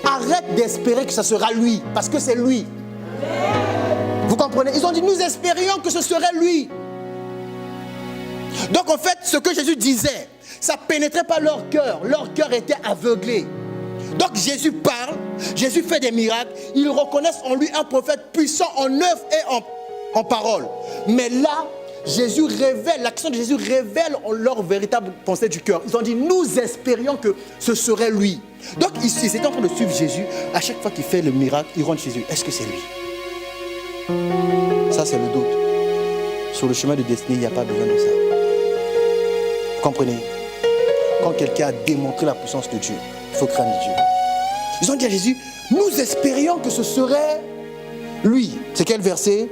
arrête d'espérer que ce sera lui, parce que c'est lui. Vous comprenez? Ils ont dit, nous espérions que ce serait lui. Donc en fait, ce que Jésus disait, ça ne pénétrait pas leur cœur. Leur cœur était aveuglé. Donc Jésus parle, Jésus fait des miracles. Ils reconnaissent en lui un prophète puissant en œuvre et en parole. Mais là, Jésus révèle, l'action de Jésus révèle leur véritable pensée du cœur. Ils ont dit, nous espérions que ce serait lui. Donc ils étaient en train de suivre Jésus. À chaque fois qu'il fait le miracle, ils rentrent chez Jésus. Est-ce que c'est lui? Ça, c'est le doute. Sur le chemin de destinée, il n'y a pas besoin de ça. Vous comprenez? Quand quelqu'un a démontré la puissance de Dieu, il faut craindre Dieu. Ils ont dit à Jésus, nous espérions que ce serait lui. C'est quel verset?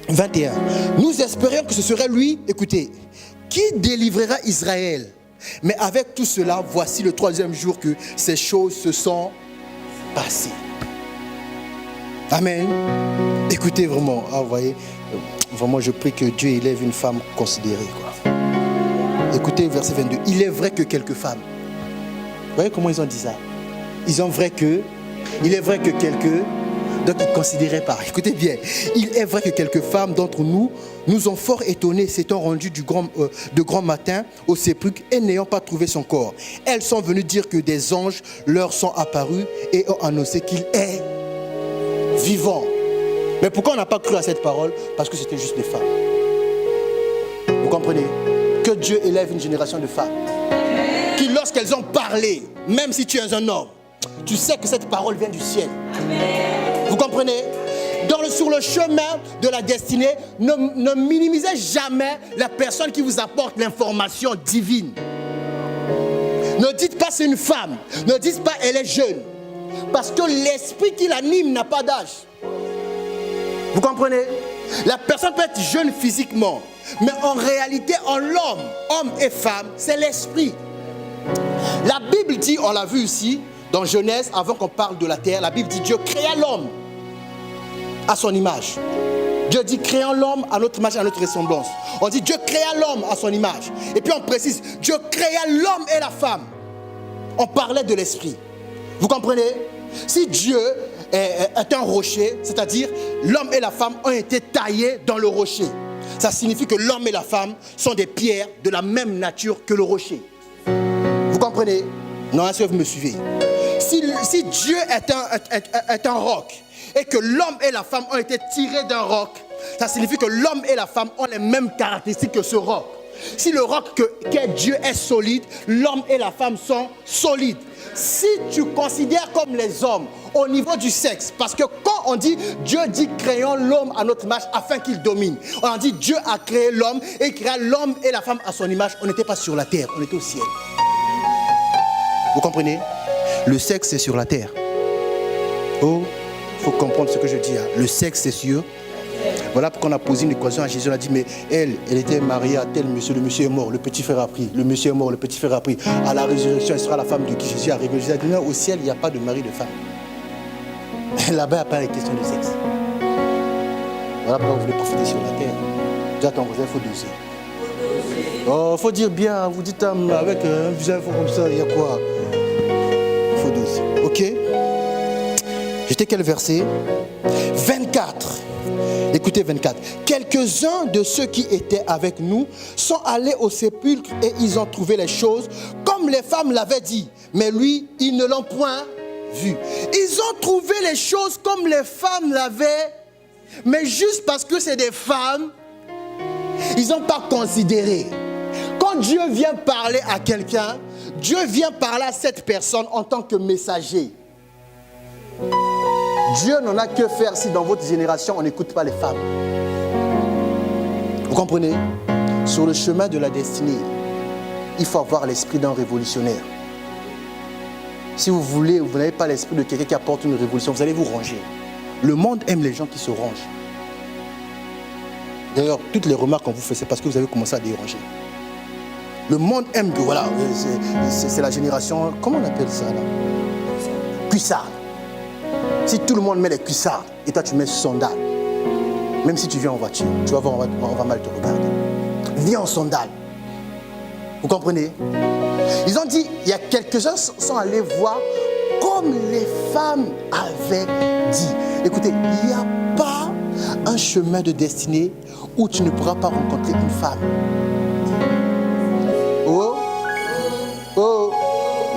21. Nous espérions que ce serait lui, écoutez, qui délivrera Israël. Mais avec tout cela, voici le 3e jour que ces choses se sont passées. Amen. Écoutez vraiment, vous voyez, vraiment je prie que Dieu élève une femme considérée, quoi. Écoutez verset 22. Il est vrai que quelques femmes. Vous voyez comment ils ont dit ça? Il est vrai que quelques... Donc ils ne considéraient pas. Écoutez bien. Il est vrai que quelques femmes d'entre nous nous ont fort étonnés, s'étant rendues de grand matin au sépulcre et n'ayant pas trouvé son corps. Elles sont venues dire que des anges leur sont apparus et ont annoncé qu'il est vivant. Mais pourquoi on n'a pas cru à cette parole? Parce que c'était juste des femmes. Vous comprenez? Que Dieu élève une génération de femmes qui, lorsqu'elles ont parlé, même si tu es un homme, tu sais que cette parole vient du ciel. Vous comprenez? Sur le chemin de la destinée, ne minimisez jamais la personne qui vous apporte l'information divine. Ne dites pas c'est une femme, ne dites pas elle est jeune, parce que l'esprit qui l'anime n'a pas d'âge. Vous comprenez? La personne peut être jeune physiquement, mais en réalité, en l'homme, homme et femme, c'est l'esprit. La Bible dit, on l'a vu ici, dans Genèse, avant qu'on parle de la terre, la Bible dit Dieu créa l'homme à son image. Dieu dit créant l'homme à notre image et à notre ressemblance. On dit Dieu créa l'homme à son image. Et puis on précise, Dieu créa l'homme et la femme. On parlait de l'esprit. Vous comprenez? Si Dieu est un rocher, c'est-à-dire l'homme et la femme ont été taillés dans le rocher. Ça signifie que l'homme et la femme sont des pierres de la même nature que le rocher. Vous comprenez? Non, est-ce que vous me suivez? Si Dieu est un roc et que l'homme et la femme ont été tirés d'un roc, ça signifie que l'homme et la femme ont les mêmes caractéristiques que ce roc. Si le roc qu'est Dieu est solide, l'homme et la femme sont solides. Si tu considères comme les hommes au niveau du sexe, parce que quand on dit Dieu dit créons l'homme à notre image afin qu'il domine, on dit Dieu a créé l'homme et il créa l'homme et la femme à son image. On n'était pas sur la terre, on était au ciel. Vous comprenez? Le sexe c'est sur la terre. Oh, il faut comprendre ce que je dis. Le sexe c'est sûr. Voilà pourquoi on a posé une équation à Jésus. On a dit, mais elle était mariée à tel monsieur. Le monsieur est mort, le petit frère a pris. Le monsieur est mort, le petit frère a pris. À la résurrection, elle sera la femme de qui Jésus a révélé. Jésus a dit, non, au ciel, il n'y a pas de mari, de femme. Là-bas, il n'y a pas de question de sexe. Voilà pourquoi vous voulez profiter sur la terre. Dis à ton voisin, il faut doser. Oh, il faut dire bien, vous dites avec un visage comme ça, il y a quoi? Il faut doser. Ok? J'étais quel verset? 24. Écoutez 24. Quelques-uns de ceux qui étaient avec nous sont allés au sépulcre et ils ont trouvé les choses comme les femmes l'avaient dit. Mais lui, ils ne l'ont point vu. Ils ont trouvé les choses comme les femmes l'avaient, mais juste parce que c'est des femmes, ils n'ont pas considéré. Quand Dieu vient parler à quelqu'un, Dieu vient parler à cette personne en tant que messager. Dieu n'en a que faire si dans votre génération, on n'écoute pas les femmes. Vous comprenez? Sur le chemin de la destinée, il faut avoir l'esprit d'un révolutionnaire. Si vous voulez, vous n'avez pas l'esprit de quelqu'un qui apporte une révolution, vous allez vous ranger. Le monde aime les gens qui se rangent. D'ailleurs, toutes les remarques qu'on vous fait, c'est parce que vous avez commencé à déranger. Le monde aime que, voilà, c'est la génération, comment on appelle ça là? Cuissarde. Si tout le monde met les cuissards et toi tu mets sandales, même si tu viens en voiture, tu vas voir, on va mal te regarder. Viens en sandales. Vous comprenez? Ils ont dit, il y a quelques-uns sont allés voir comme les femmes avaient dit. Écoutez, il n'y a pas un chemin de destinée où tu ne pourras pas rencontrer une femme.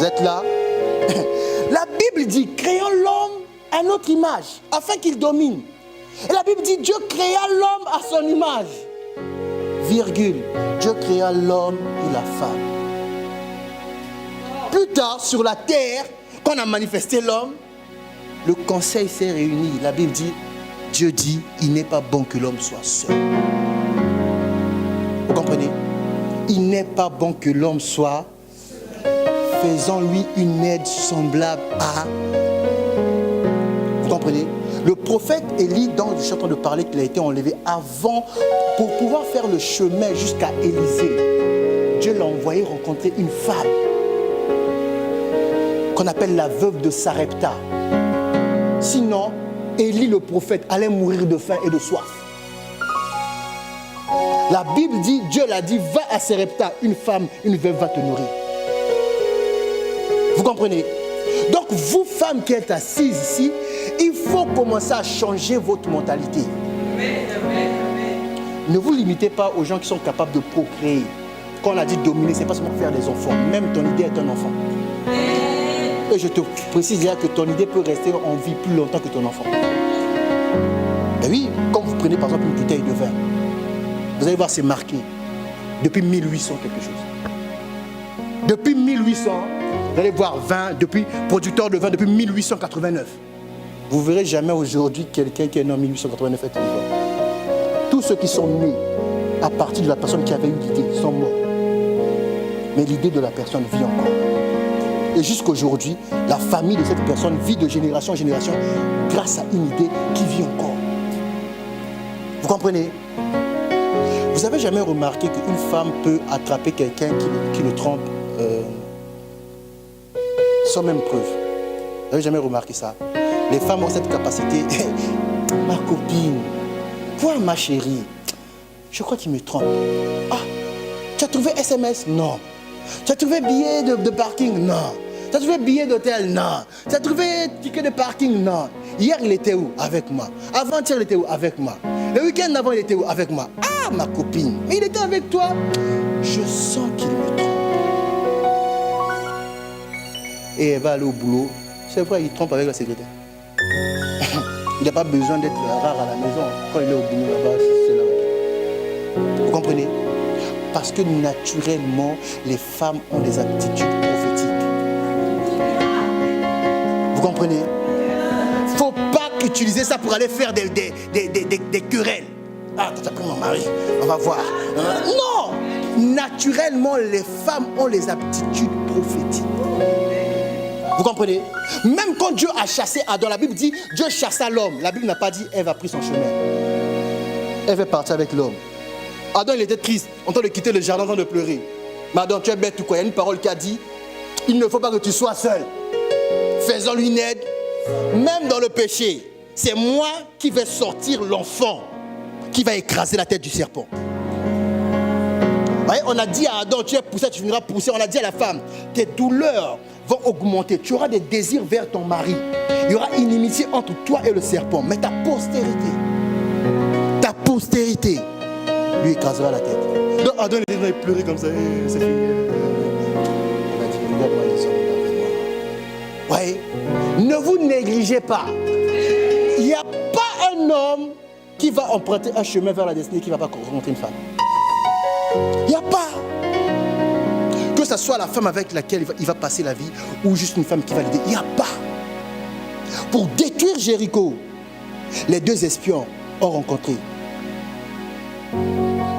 Vous êtes là? La Bible dit, créons l'homme à notre image, afin qu'il domine. Et la Bible dit, Dieu créa l'homme à son image. Virgule, Dieu créa l'homme et la femme. Plus tard, sur la terre, quand on a manifesté l'homme, le conseil s'est réuni. La Bible dit, Dieu dit, il n'est pas bon que l'homme soit seul. Vous comprenez? Il n'est pas bon que l'homme soit. Faisons-lui une aide semblable à. Vous comprenez? Le prophète Élie, dont je suis en train de parler, qu'il a été enlevé avant, pour pouvoir faire le chemin jusqu'à Élisée, Dieu l'a envoyé rencontrer une femme qu'on appelle la veuve de Sarepta. Sinon, Élie le prophète allait mourir de faim et de soif. La Bible dit, Dieu l'a dit, va à Sarepta, une femme, une veuve va te nourrir. Vous comprenez? Donc vous femmes qui êtes assises ici, il faut commencer à changer votre mentalité. Ne vous limitez pas aux gens qui sont capables de procréer. Quand on a dit dominer, ce n'est pas seulement faire des enfants. Même ton idée est un enfant. Et je te précise déjà que ton idée peut rester en vie plus longtemps que ton enfant. Et oui, quand vous prenez par exemple une bouteille de vin, vous allez voir c'est marqué depuis 1800 quelque chose. Depuis 1800, vous allez voir vin, depuis producteur de vin depuis 1889. Vous ne verrez jamais aujourd'hui quelqu'un qui est né en 1889 être vivant. Tous ceux qui sont nés à partir de la personne qui avait eu l'idée sont morts. Mais l'idée de la personne vit encore. Et jusqu'aujourd'hui, la famille de cette personne vit de génération en génération grâce à une idée qui vit encore. Vous comprenez? Vous n'avez jamais remarqué qu'une femme peut attraper quelqu'un qui le trompe sans même preuve? Vous n'avez jamais remarqué ça? Les femmes ont cette capacité. Ma copine, quoi ma chérie? Je crois qu'il me trompe. Ah, tu as trouvé SMS? Non. Tu as trouvé billet de parking? Non. Tu as trouvé billet d'hôtel? Non. Tu as trouvé ticket de parking? Non. Hier, il était où? Avec moi. Avant-hier, il était où? Avec moi. Le week-end d'avant, il était où? Avec moi. Ah, ma copine, mais il était avec toi. Je sens qu'il me trompe. Et elle va aller au boulot. C'est vrai, il trompe avec la secrétaire. Il n'a pas besoin d'être rare à la maison. Quand il est au boulot là-bas, c'est là. Vous comprenez? Parce que naturellement, les femmes ont des aptitudes prophétiques. Vous comprenez? Il ne faut pas utiliser ça pour aller faire des querelles. Ah, tu as pris mon mari, on va voir. Non! Naturellement, les femmes ont les aptitudes prophétiques. Vous comprenez? Même quand Dieu a chassé Adam, la Bible dit Dieu chassa l'homme. La Bible n'a pas dit Ève a pris son chemin. Ève est partie avec l'homme. Adam, il était triste, en train de quitter le jardin, en train de pleurer. Mais Adam, tu es bête ou quoi? Il y a une parole qui a dit il ne faut pas que tu sois seul. Faisons-lui une aide. Même dans le péché, c'est moi qui vais sortir l'enfant qui va écraser la tête du serpent. Vous voyez, on a dit à Adam, tu es poussé, tu finiras pousser. On a dit à la femme, tes douleurs vont augmenter. Tu auras des désirs vers ton mari. Il y aura inimitié entre toi et le serpent. Mais ta postérité lui écrasera la tête. Donc Adam il pleurait comme ça. C'est fini. Il a dit, regarde-moi les hommes. Voyez, ne vous négligez pas. Il n'y a pas un homme qui va emprunter un chemin vers la destinée qui ne va pas rencontrer une femme. Il n'y a pas. Que ce soit la femme avec laquelle il va passer la vie ou juste une femme qui va l'aider. Il n'y a pas. Pour détruire Jéricho, les deux espions ont rencontré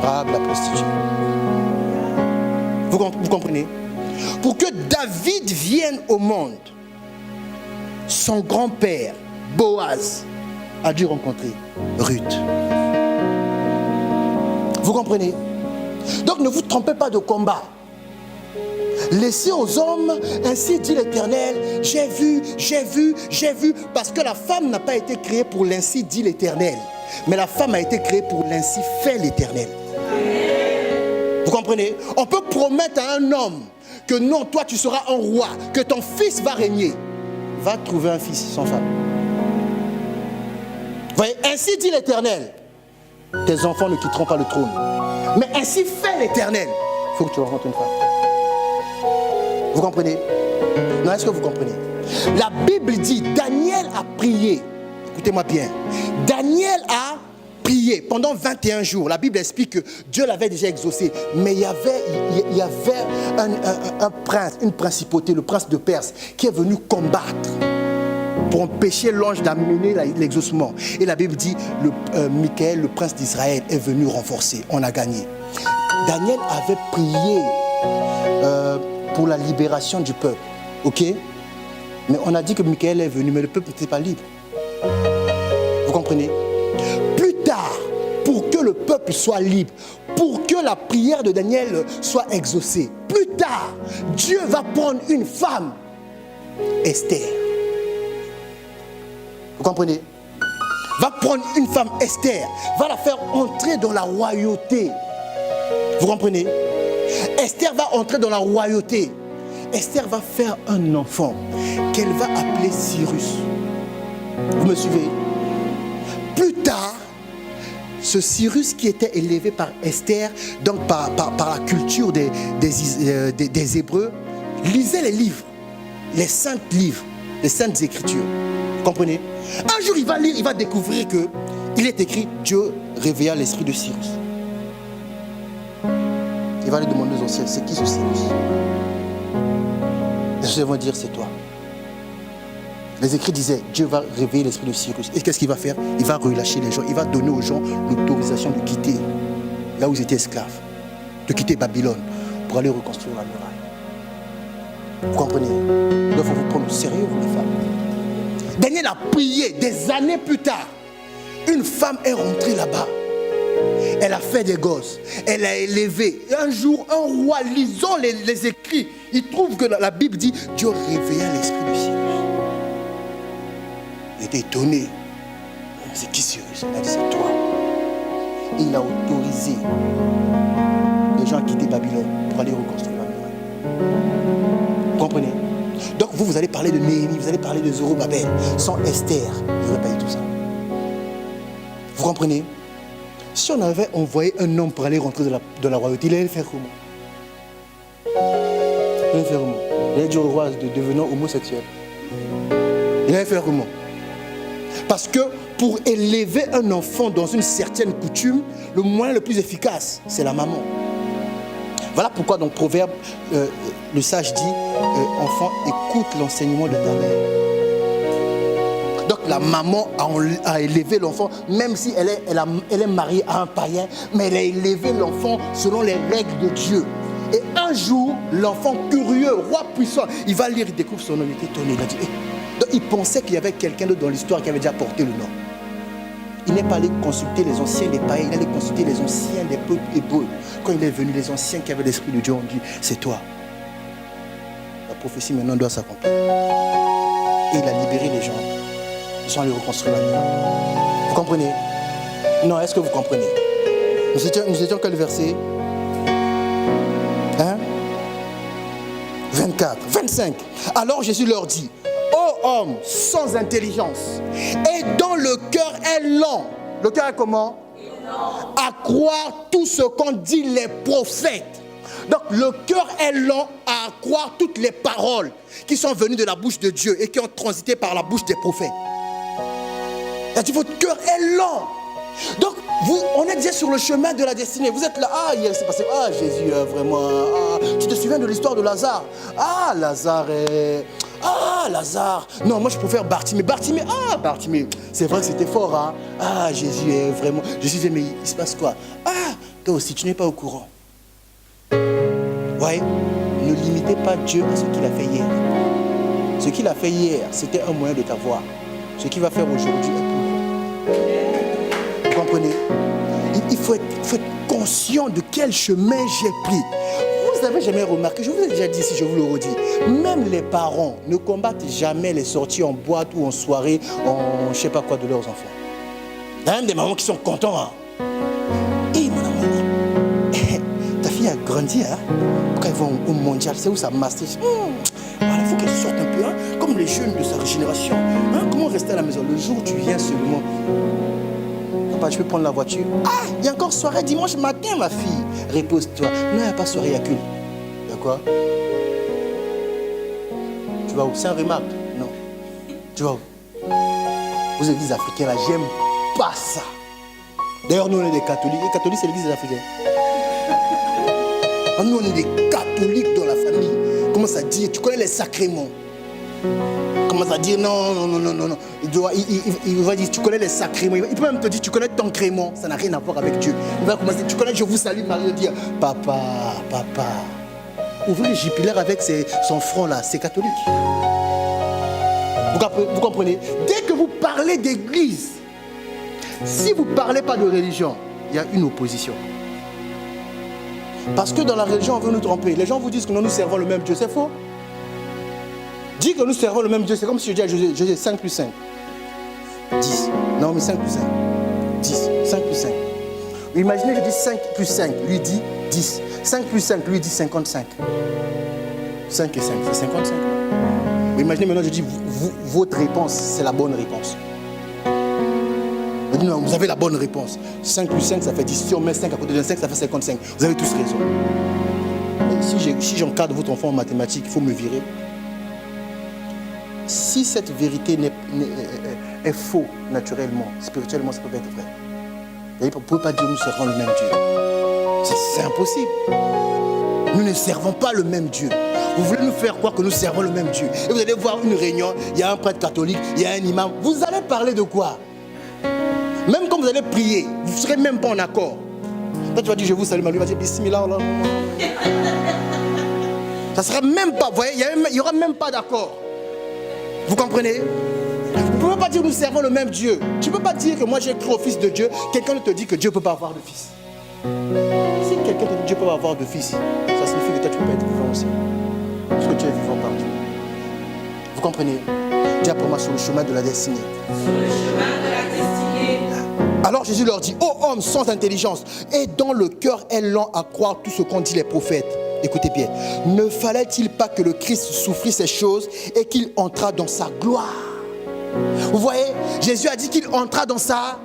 Rahab la prostituée. Vous comprenez? Pour que David vienne au monde, son grand-père, Boaz, a dû rencontrer Ruth. Vous comprenez? Donc ne vous trompez pas de combat. Laissez aux hommes, ainsi dit l'Éternel, j'ai vu, parce que la femme n'a pas été créée pour l'ainsi dit l'Éternel, mais la femme a été créée pour l'ainsi fait l'Éternel. Vous comprenez? On peut promettre à un homme que non, toi tu seras un roi, que ton fils va régner. Va trouver un fils sans femme. Vous voyez, ainsi dit l'Éternel, tes enfants ne quitteront pas le trône. Mais ainsi fait l'Éternel, il faut que tu rencontres une femme. Vous comprenez? Non, est-ce que vous comprenez? La Bible dit, Daniel a prié. Écoutez-moi bien. Daniel a prié pendant 21 jours. La Bible explique que Dieu l'avait déjà exaucé. Mais il y avait un prince, une principauté, le prince de Perse, qui est venu combattre pour empêcher l'ange d'amener l'exaucement. Et la Bible dit, Michael, le prince d'Israël, est venu renforcer. On a gagné. Daniel avait prié pour la libération du peuple. Ok? Mais on a dit que Michael est venu, mais le peuple n'était pas libre. Vous comprenez? Plus tard, pour que le peuple soit libre, pour que la prière de Daniel soit exaucée, plus tard, Dieu va prendre une femme, Esther. Vous comprenez? Va prendre une femme, Esther, va la faire entrer dans la royauté. Vous comprenez? Esther va entrer dans la royauté. Esther va faire un enfant qu'elle va appeler Cyrus. Vous me suivez? Plus tard, ce Cyrus qui était élevé par Esther, donc par la culture des Hébreux, lisait les livres, les saints livres, les saintes écritures. Vous comprenez? Un jour, il va lire, il va découvrir que il est écrit Dieu réveilla l'esprit de Cyrus. Il va lui demander aux anciens, c'est qui ce Cyrus? Les anciens vont dire, c'est toi. Les écrits disaient, Dieu va réveiller l'esprit de Cyrus. Et qu'est-ce qu'il va faire? Il va relâcher les gens. Il va donner aux gens l'autorisation de quitter là où ils étaient esclaves, de quitter Babylone pour aller reconstruire la muraille. Vous comprenez? Donc il faut vous prendre au sérieux, vous les femmes. Daniel a prié des années plus tard. Une femme est rentrée là-bas. Elle a fait des gosses. Elle a élevé. Et un jour, un roi, lisant les écrits, il trouve que la Bible dit Dieu réveilla l'esprit de Cyrus. Il était étonné. C'est qui Cyrus? Il a dit c'est toi. Et il a autorisé les gens à quitter Babylone pour aller reconstruire la muraille. Vous comprenez? Donc vous allez parler de Néhémie, vous allez parler de Zorobabel. Sans Esther, il n'y aurait pas eu tout ça. Vous comprenez? Si on avait envoyé un homme pour aller rentrer dans la royauté, il allait faire comment? Il allait faire comment? Il allait dire au roi de devenir homosexuel. Il allait faire comment? Parce que pour élever un enfant dans une certaine coutume, le moyen le plus efficace, c'est la maman. Voilà pourquoi dans Proverbe, le sage dit, enfant, écoute l'enseignement de ta mère. Donc la maman a élevé l'enfant, même si elle est mariée à un païen, mais elle a élevé l'enfant selon les règles de Dieu. Et un jour, l'enfant curieux, roi puissant, il va lire, il découvre son nom, il est étonné, il a dit, donc il pensait qu'il y avait quelqu'un d'autre dans l'histoire qui avait déjà porté le nom. Il n'est pas allé consulter les anciens des païens, il est allé consulter les anciens des peuples hébreux. Quand il est venu, les anciens qui avaient l'esprit de Dieu ont dit, c'est toi. La prophétie maintenant doit s'accomplir. Et il a libéré les gens. Ils sont allés reconstruire la muraille. Vous comprenez? Non, est-ce que vous comprenez? Nous étions quel verset? 24, 25. Alors Jésus leur dit, ô homme sans intelligence, et dont le cœur est lent. Le cœur est comment? À croire tout ce qu'ont dit les prophètes. Donc le cœur est lent à croire toutes les paroles qui sont venues de la bouche de Dieu et qui ont transité par la bouche des prophètes. Il a dit, votre cœur est lent. Donc, on est déjà sur le chemin de la destinée. Vous êtes là, hier c'est passé, Jésus, vraiment, tu te souviens de l'histoire de Lazare? Lazare. Non, moi je préfère Bartimée. Bartimée, c'est vrai que c'était fort, Jésus est vraiment. Jésus dit, mais il se passe quoi? Toi aussi, tu n'es pas au courant. Ouais, ne limitez pas Dieu à ce qu'il a fait hier. Ce qu'il a fait hier, c'était un moyen de t'avoir. Ce qu'il va faire aujourd'hui est plus grand. Vous comprenez? Il faut être conscient de quel chemin j'ai pris. Vous n'avez jamais remarqué, je vous ai déjà dit, si je vous le redis, même les parents ne combattent jamais les sorties en boîte ou en soirée, en je ne sais pas quoi de leurs enfants. Il y a même des mamans qui sont contents. Mon amour, ta fille a grandi, quand elle va au mondial, c'est où ça master? Voilà, il faut qu'elle sorte un peu, comme les jeunes de sa génération. Comment rester à la maison? Le jour où tu viens seulement, papa, tu peux prendre la voiture. Il y a encore soirée dimanche matin, ma fille. Repose-toi. Non, il n'y a pas soirée, il y a culte. Il y a quoi? vas où? C'est un remarque? Non. Tu vas où? Aux églises africaines, là, j'aime pas ça. D'ailleurs, nous, on est des catholiques. Les catholiques, c'est l'église des africains. Nous, on est des catholiques dans la famille. Commence à dire, tu connais les sacrements. Commence à dire, non. Il va dire, tu connais les sacrements. Il peut même te dire, tu connais ton crément. Ça n'a rien à voir avec Dieu. Il va commencer, tu connais, je vous salue, Marie, dire, papa. Ouvrir le jupilaire avec son front là, c'est catholique. Vous comprenez? Dès que vous parlez d'église, si vous ne parlez pas de religion, il y a une opposition. Parce que dans la religion, on veut nous tromper. Les gens vous disent que nous servons le même Dieu, c'est faux. Dire que nous servons le même Dieu, c'est comme si je dis à José 5 plus 5. 10. Non, mais 5 plus 5. 10. 5 plus 5. Imaginez, je dis 5 plus 5, lui dit 10. 5 plus 5, lui dit 55. 5 et 5, c'est 55. Mais imaginez maintenant, je dis, votre réponse, c'est la bonne réponse. Non, vous avez la bonne réponse. 5 plus 5, ça fait 10. Si on met 5 à côté de 5, ça fait 55. Vous avez tous raison. Et si j'encadre votre enfant en mathématiques, il faut me virer. Si cette vérité est faux naturellement, spirituellement, ça peut être vrai. Vous ne pouvez pas dire que nous servons le même Dieu. C'est impossible. Nous ne servons pas le même Dieu. Vous voulez nous faire croire que nous servons le même Dieu. Et vous allez voir une réunion, il y a un prêtre catholique, il y a un imam. Vous allez parler de quoi? Même quand vous allez prier, vous ne serez même pas en accord. Toi, tu vas dire, je vous salue, lui va dire, bismillah. Ça ne sera même pas, vous voyez, il n'y aura même pas d'accord. Vous comprenez? Vous ne pouvez pas dire que nous servons le même Dieu. Tu ne peux pas dire que moi j'ai cru au Fils de Dieu. Quelqu'un ne te dit que Dieu ne peut pas avoir de fils. Si quelqu'un te dit que Dieu peut pas avoir de fils, ça signifie que toi tu peux être vivant aussi. Parce que tu es vivant partout. Vous comprenez? Dis après moi sur le chemin de la destinée. Sur le chemin de la destinée. Alors Jésus leur dit, ô homme sans intelligence, et dont le cœur est lent à croire tout ce qu'ont dit les prophètes. Écoutez bien, ne fallait-il pas que le Christ souffrit ces choses et qu'il entra dans sa gloire? Vous voyez, Jésus a dit qu'il entra dans sa...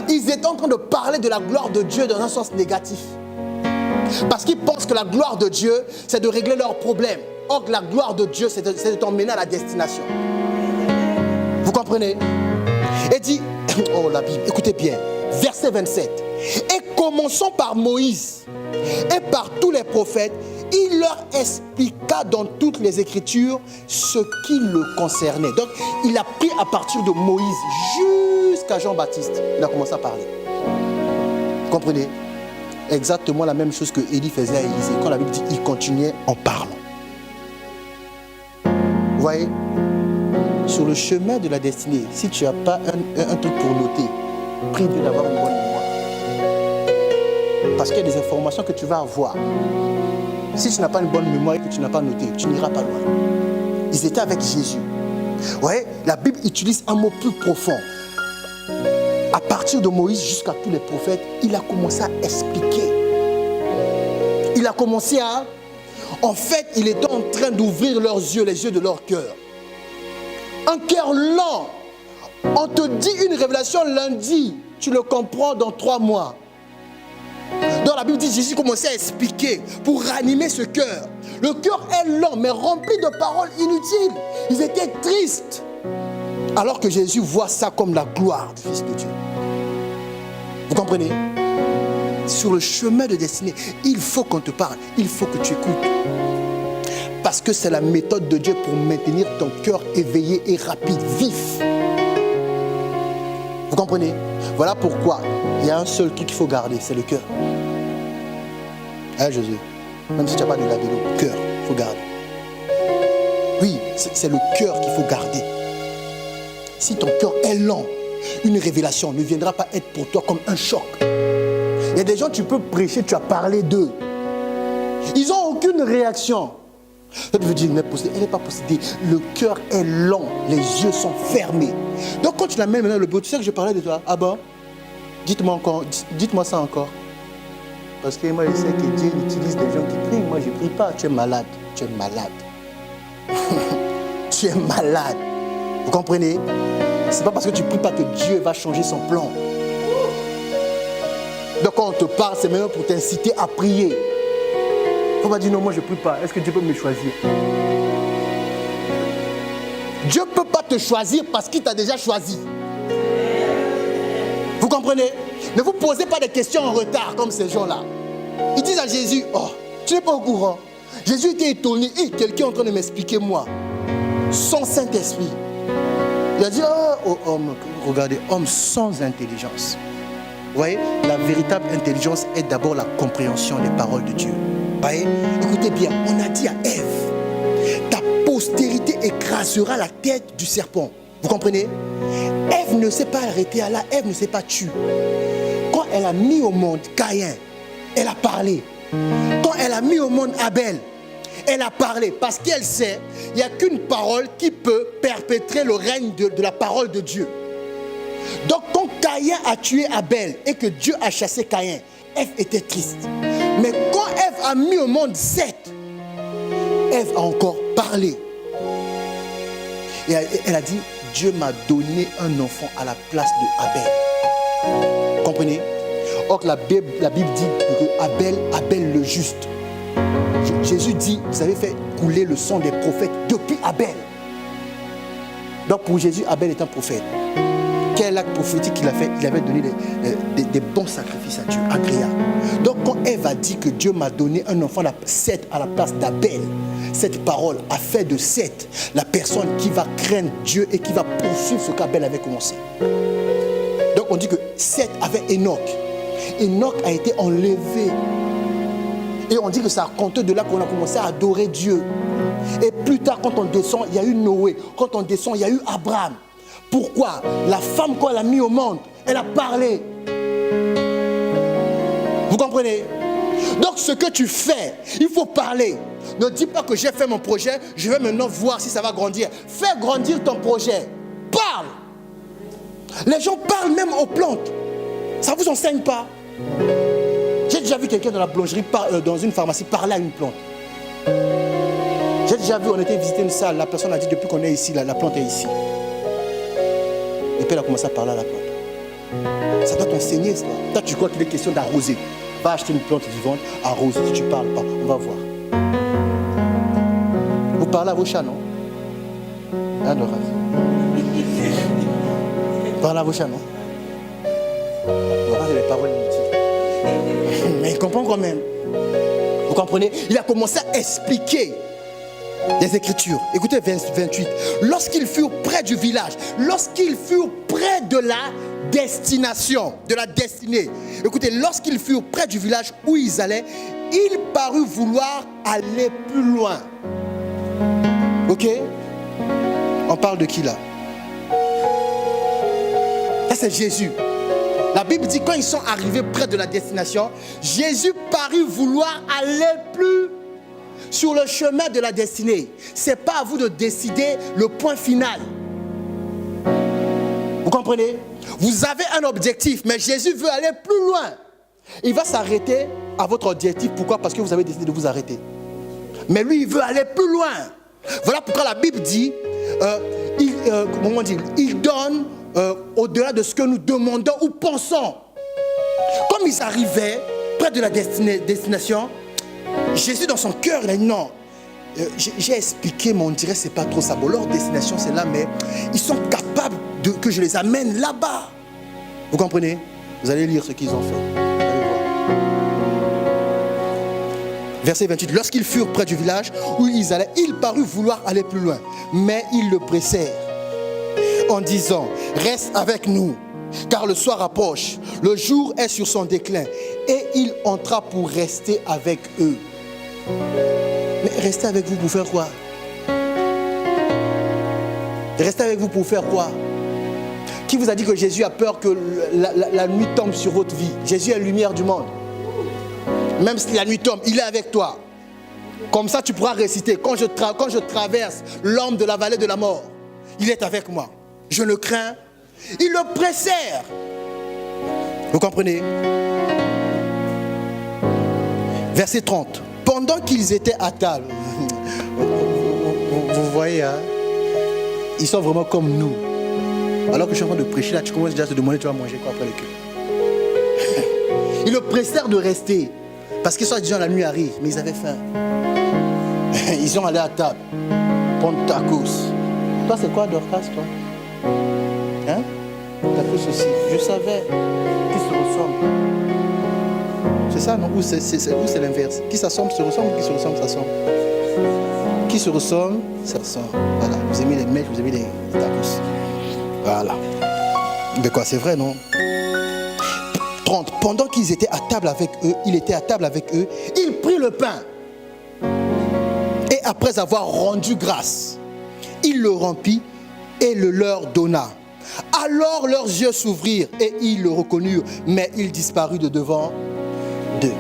Ils étaient en train de parler de la gloire de Dieu dans un sens négatif. Parce qu'ils pensent que la gloire de Dieu, c'est de régler leurs problèmes. Or, la gloire de Dieu, c'est de t'emmener à la destination. Vous comprenez? Et dit, oh la Bible, écoutez bien, verset 27. Et commençons par Moïse et par tous les prophètes, il leur expliqua dans toutes les Écritures ce qui le concernait. Donc, il a pris à partir de Moïse jusqu'à Jean-Baptiste. Il a commencé à parler. Vous comprenez? Exactement la même chose que Élie faisait à Élisée. Quand la Bible dit, il continuait en parlant. Vous voyez? Sur le chemin de la destinée, si tu n'as pas un truc pour noter, prie Dieu d'avoir une bonne mémoire. Parce qu'il y a des informations que tu vas avoir. Si tu n'as pas une bonne mémoire et que tu n'as pas noté, tu n'iras pas loin. Ils étaient avec Jésus. Vous voyez, la Bible utilise un mot plus profond. À partir de Moïse jusqu'à tous les prophètes, il a commencé à expliquer. Il a commencé à... En fait, il était en train d'ouvrir leurs yeux, les yeux de leur cœur. Un cœur lent. On te dit une révélation lundi, tu le comprends dans 3 mois. Dans la Bible dit, Jésus commençait à expliquer pour ranimer ce cœur. Le cœur est lent, mais rempli de paroles inutiles. Ils étaient tristes. Alors que Jésus voit ça comme la gloire du Fils de Dieu. Vous comprenez? Sur le chemin de destinée, il faut qu'on te parle, il faut que tu écoutes. Parce que c'est la méthode de Dieu pour maintenir ton cœur éveillé et rapide, vif. Vous comprenez? Voilà pourquoi il y a un seul truc qu'il faut garder, c'est le cœur. Hein, Jésus? Même si tu n'as pas de labello, le cœur, il faut garder. Oui, c'est le cœur qu'il faut garder. Si ton cœur est lent, une révélation ne viendra pas être pour toi comme un choc. Il y a des gens, tu peux prêcher, tu as parlé d'eux. Ils n'ont aucune réaction. Ça veut dire, elle n'est pas possédée. Le cœur est lent, les yeux sont fermés. Donc quand tu l'amènes maintenant le bureau, tu sais que je parlais de toi. Ah bon? Dites-moi encore, dites-moi ça encore. Parce que moi je sais que Dieu utilise des gens qui prient. Moi je ne prie pas. Tu es malade. Tu es malade. Tu es malade. Vous comprenez? Ce n'est pas parce que tu ne pries pas que Dieu va changer son plan. Donc quand on te parle, c'est même pour t'inciter à prier. Il ne faut pas dire non, moi je ne prie pas. Est-ce que Dieu peut me choisir? Dieu ne peut pas te choisir parce qu'il t'a déjà choisi. Vous comprenez? Ne vous posez pas des questions en retard comme ces gens-là. Ils disent à Jésus, oh, tu n'es pas au courant. Jésus était étonné. Et quelqu'un est en train de m'expliquer, moi, son Saint-Esprit. Il a dit, oh, homme, regardez, homme sans intelligence. Vous voyez, la véritable intelligence est d'abord la compréhension des paroles de Dieu. Vous voyez, écoutez bien, on a dit à Ève, ta postérité écrasera la tête du serpent. Vous comprenez? Ève ne s'est pas arrêtée à là, Ève ne s'est pas tuée. Quand elle a mis au monde Caïn, elle a parlé. Quand elle a mis au monde Abel, elle a parlé. Parce qu'elle sait, il n'y a qu'une parole qui peut perpétrer le règne de la parole de Dieu. Donc quand Caïn a tué Abel et que Dieu a chassé Caïn, Ève était triste. Mais quand Ève a mis au monde Seth, Ève a encore parlé. Et elle a dit, Dieu m'a donné un enfant à la place de Abel. Comprenez? Or la Bible dit que Abel le juste. Jésus dit, vous avez fait couler le sang des prophètes depuis Abel. Donc pour Jésus, Abel est un prophète. Quel acte prophétique il a fait? Il avait donné des bons sacrifices à Dieu, agréables. Donc quand Ève a dit que Dieu m'a donné un enfant Seth à la place d'Abel, cette parole a fait de Seth la personne qui va craindre Dieu et qui va poursuivre ce qu'Abel avait commencé. Donc on dit que Seth avait Enoch. Enoch a été enlevé. Et on dit que c'est à compter de là qu'on a commencé à adorer Dieu. Et plus tard, quand on descend, il y a eu Noé. Quand on descend, il y a eu Abraham. Pourquoi? La femme, quand elle a mis au monde, elle a parlé. Vous comprenez? Donc ce que tu fais, il faut parler. Ne dis pas que j'ai fait mon projet, je vais maintenant voir si ça va grandir. Fais grandir ton projet. Parle. Les gens parlent même aux plantes. Ça ne vous enseigne pas? J'ai déjà vu quelqu'un dans la boulangerie, dans une pharmacie, parler à une plante. J'ai déjà vu, on était visiter une salle, la personne a dit depuis qu'on est ici, la plante est ici. Et puis elle a commencé à parler à la plante. Ça doit t'enseigner ça. Toi tu crois qu'il est question d'arroser. Va acheter une plante vivante, arrose. Si tu ne parles pas, on va voir. Vous parlez à vos chats, non? Hein, Dora? Vous parlez à vos chats, non? On va dire les paroles inutiles. Mais il comprend quand même. Vous comprenez? Il a commencé à expliquer des Écritures. Écoutez 28. Lorsqu'ils furent près du village, lorsqu'ils furent près de la destination, de la destinée. Écoutez, lorsqu'ils furent près du village où ils allaient, il parut vouloir aller plus loin. Ok? On parle de qui là? Ça c'est Jésus. La Bible dit quand ils sont arrivés près de la destination, Jésus parut vouloir aller plus sur le chemin de la destinée. Ce n'est pas à vous de décider le point final. Vous comprenez? Vous avez un objectif, mais Jésus veut aller plus loin. Il va s'arrêter à votre objectif. Pourquoi? Parce que vous avez décidé de vous arrêter. Mais lui, il veut aller plus loin. Voilà pourquoi la Bible dit, il donne au-delà de ce que nous demandons ou pensons. Comme ils arrivaient près de la destination, Jésus dans son cœur, il a dit non, j'ai expliqué, mais on dirait que ce n'est pas trop ça. Bon, leur destination c'est là, mais ils sont capables que je les amène là-bas. Vous comprenez? Vous allez lire ce qu'ils ont fait. Allez voir. Verset 28. Lorsqu'ils furent près du village où ils allaient, il parut vouloir aller plus loin. Mais ils le pressèrent en disant, reste avec nous, car le soir approche, le jour est sur son déclin. Et il entra pour rester avec eux. Mais rester avec vous pour faire quoi? Rester avec vous pour faire quoi? Qui vous a dit que Jésus a peur que la nuit tombe sur votre vie? Jésus est la lumière du monde. Même si la nuit tombe, il est avec toi. Comme ça, tu pourras réciter. Quand je traverse l'ombre de la vallée de la mort, il est avec moi. Je le crains. Il le pressèrent. Vous comprenez? Verset 30. Pendant qu'ils étaient à table, vous voyez, hein, ils sont vraiment comme nous. Alors que je suis en train de prêcher, là, tu commences déjà à te demander, tu vas manger quoi après le culte. Ils le pressèrent de rester. Parce qu'ils sont disant la nuit arrive, mais ils avaient faim. Ils sont allés à table, prendre tacos. Toi, c'est quoi Dorcas, toi? Hein? T'as plus aussi. Je savais qu'ils se ressemblent. C'est ça, non? Ou c'est l'inverse? Qui s'assemble se ressemble ou qui se ressemble s'assemble? Qui se ressemble s'assemble. Voilà. Vous aimez les mèches, vous aimez les tacos. Voilà. De quoi? C'est vrai, non? 30. Pendant qu'ils étaient à table avec eux, il était à table avec eux, il prit le pain. Et après avoir rendu grâce, il le rompit et le leur donna. Alors leurs yeux s'ouvrirent et ils le reconnurent, mais il disparut de devant d'eux.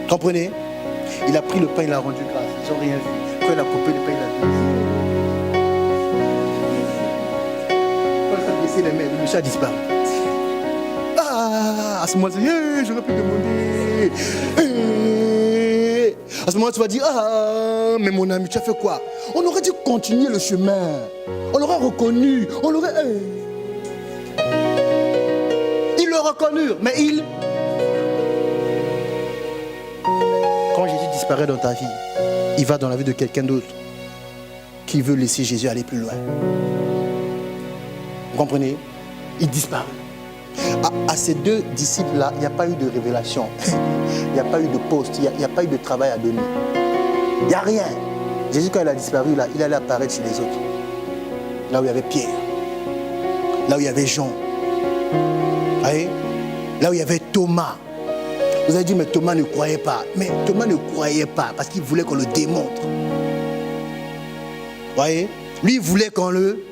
Comprenez? Il a pris le pain, il a rendu grâce. Ils n'ont rien vu. Quand il a coupé le pain, il a baissé. Quand il a baissé les mains, le monsieur a disparu. Ah, à ce moment-là, hey, j'aurais pu demander. Hey. À ce moment-là, tu vas dire, ah, mais mon ami, tu as fait quoi? On aurait dû continuer le chemin. On l'aurait reconnu. On l'aurait... Hey. Ils le reconnurent, mais ils... Quand Jésus disparaît dans ta vie, il va dans la vie de quelqu'un d'autre qui veut laisser Jésus aller plus loin. Vous comprenez? Il disparaît. À ces deux disciples-là, il n'y a pas eu de révélation. Il n'y a pas eu de poste. Il n'y a pas eu de travail à donner. Il n'y a rien. Jésus, quand il a disparu, là, il allait apparaître chez les autres. Là où il y avait Pierre. Là où il y avait Jean. Vous voyez? Là où il y avait Thomas. Vous avez dit, mais Thomas ne croyait pas. Mais Thomas ne croyait pas parce qu'il voulait qu'on le démontre. Vous voyez? Lui, il voulait qu'on le...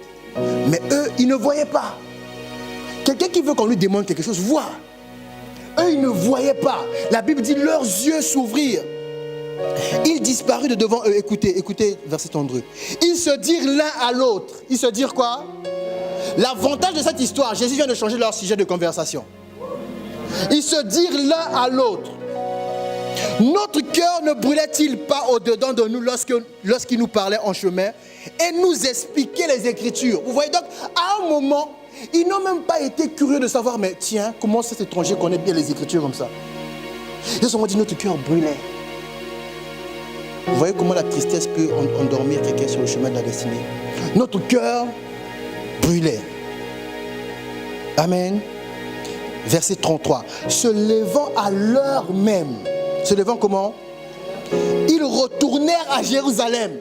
Mais eux, ils ne voyaient pas. Quelqu'un qui veut qu'on lui démontre quelque chose, voit. Eux, ils ne voyaient pas. La Bible dit, leurs yeux s'ouvrirent. Ils disparurent de devant eux. Écoutez, verset 32. Ils se dirent l'un à l'autre. Ils se dirent quoi? L'avantage de cette histoire, Jésus vient de changer leur sujet de conversation. Ils se dirent l'un à l'autre. Notre cœur ne brûlait-il pas au-dedans de nous lorsqu'il nous parlait en chemin et nous expliquait les Écritures? Vous voyez donc, à un moment, ils n'ont même pas été curieux de savoir, mais tiens, comment cet étranger connaît bien les Écritures comme ça? Ils se sont dit, notre cœur brûlait. Vous voyez comment la tristesse peut endormir quelqu'un sur le chemin de la destinée? Notre cœur brûlait. Amen. Verset 33. Se levant à l'heure même. Se levant comment? Ils retournèrent à Jérusalem.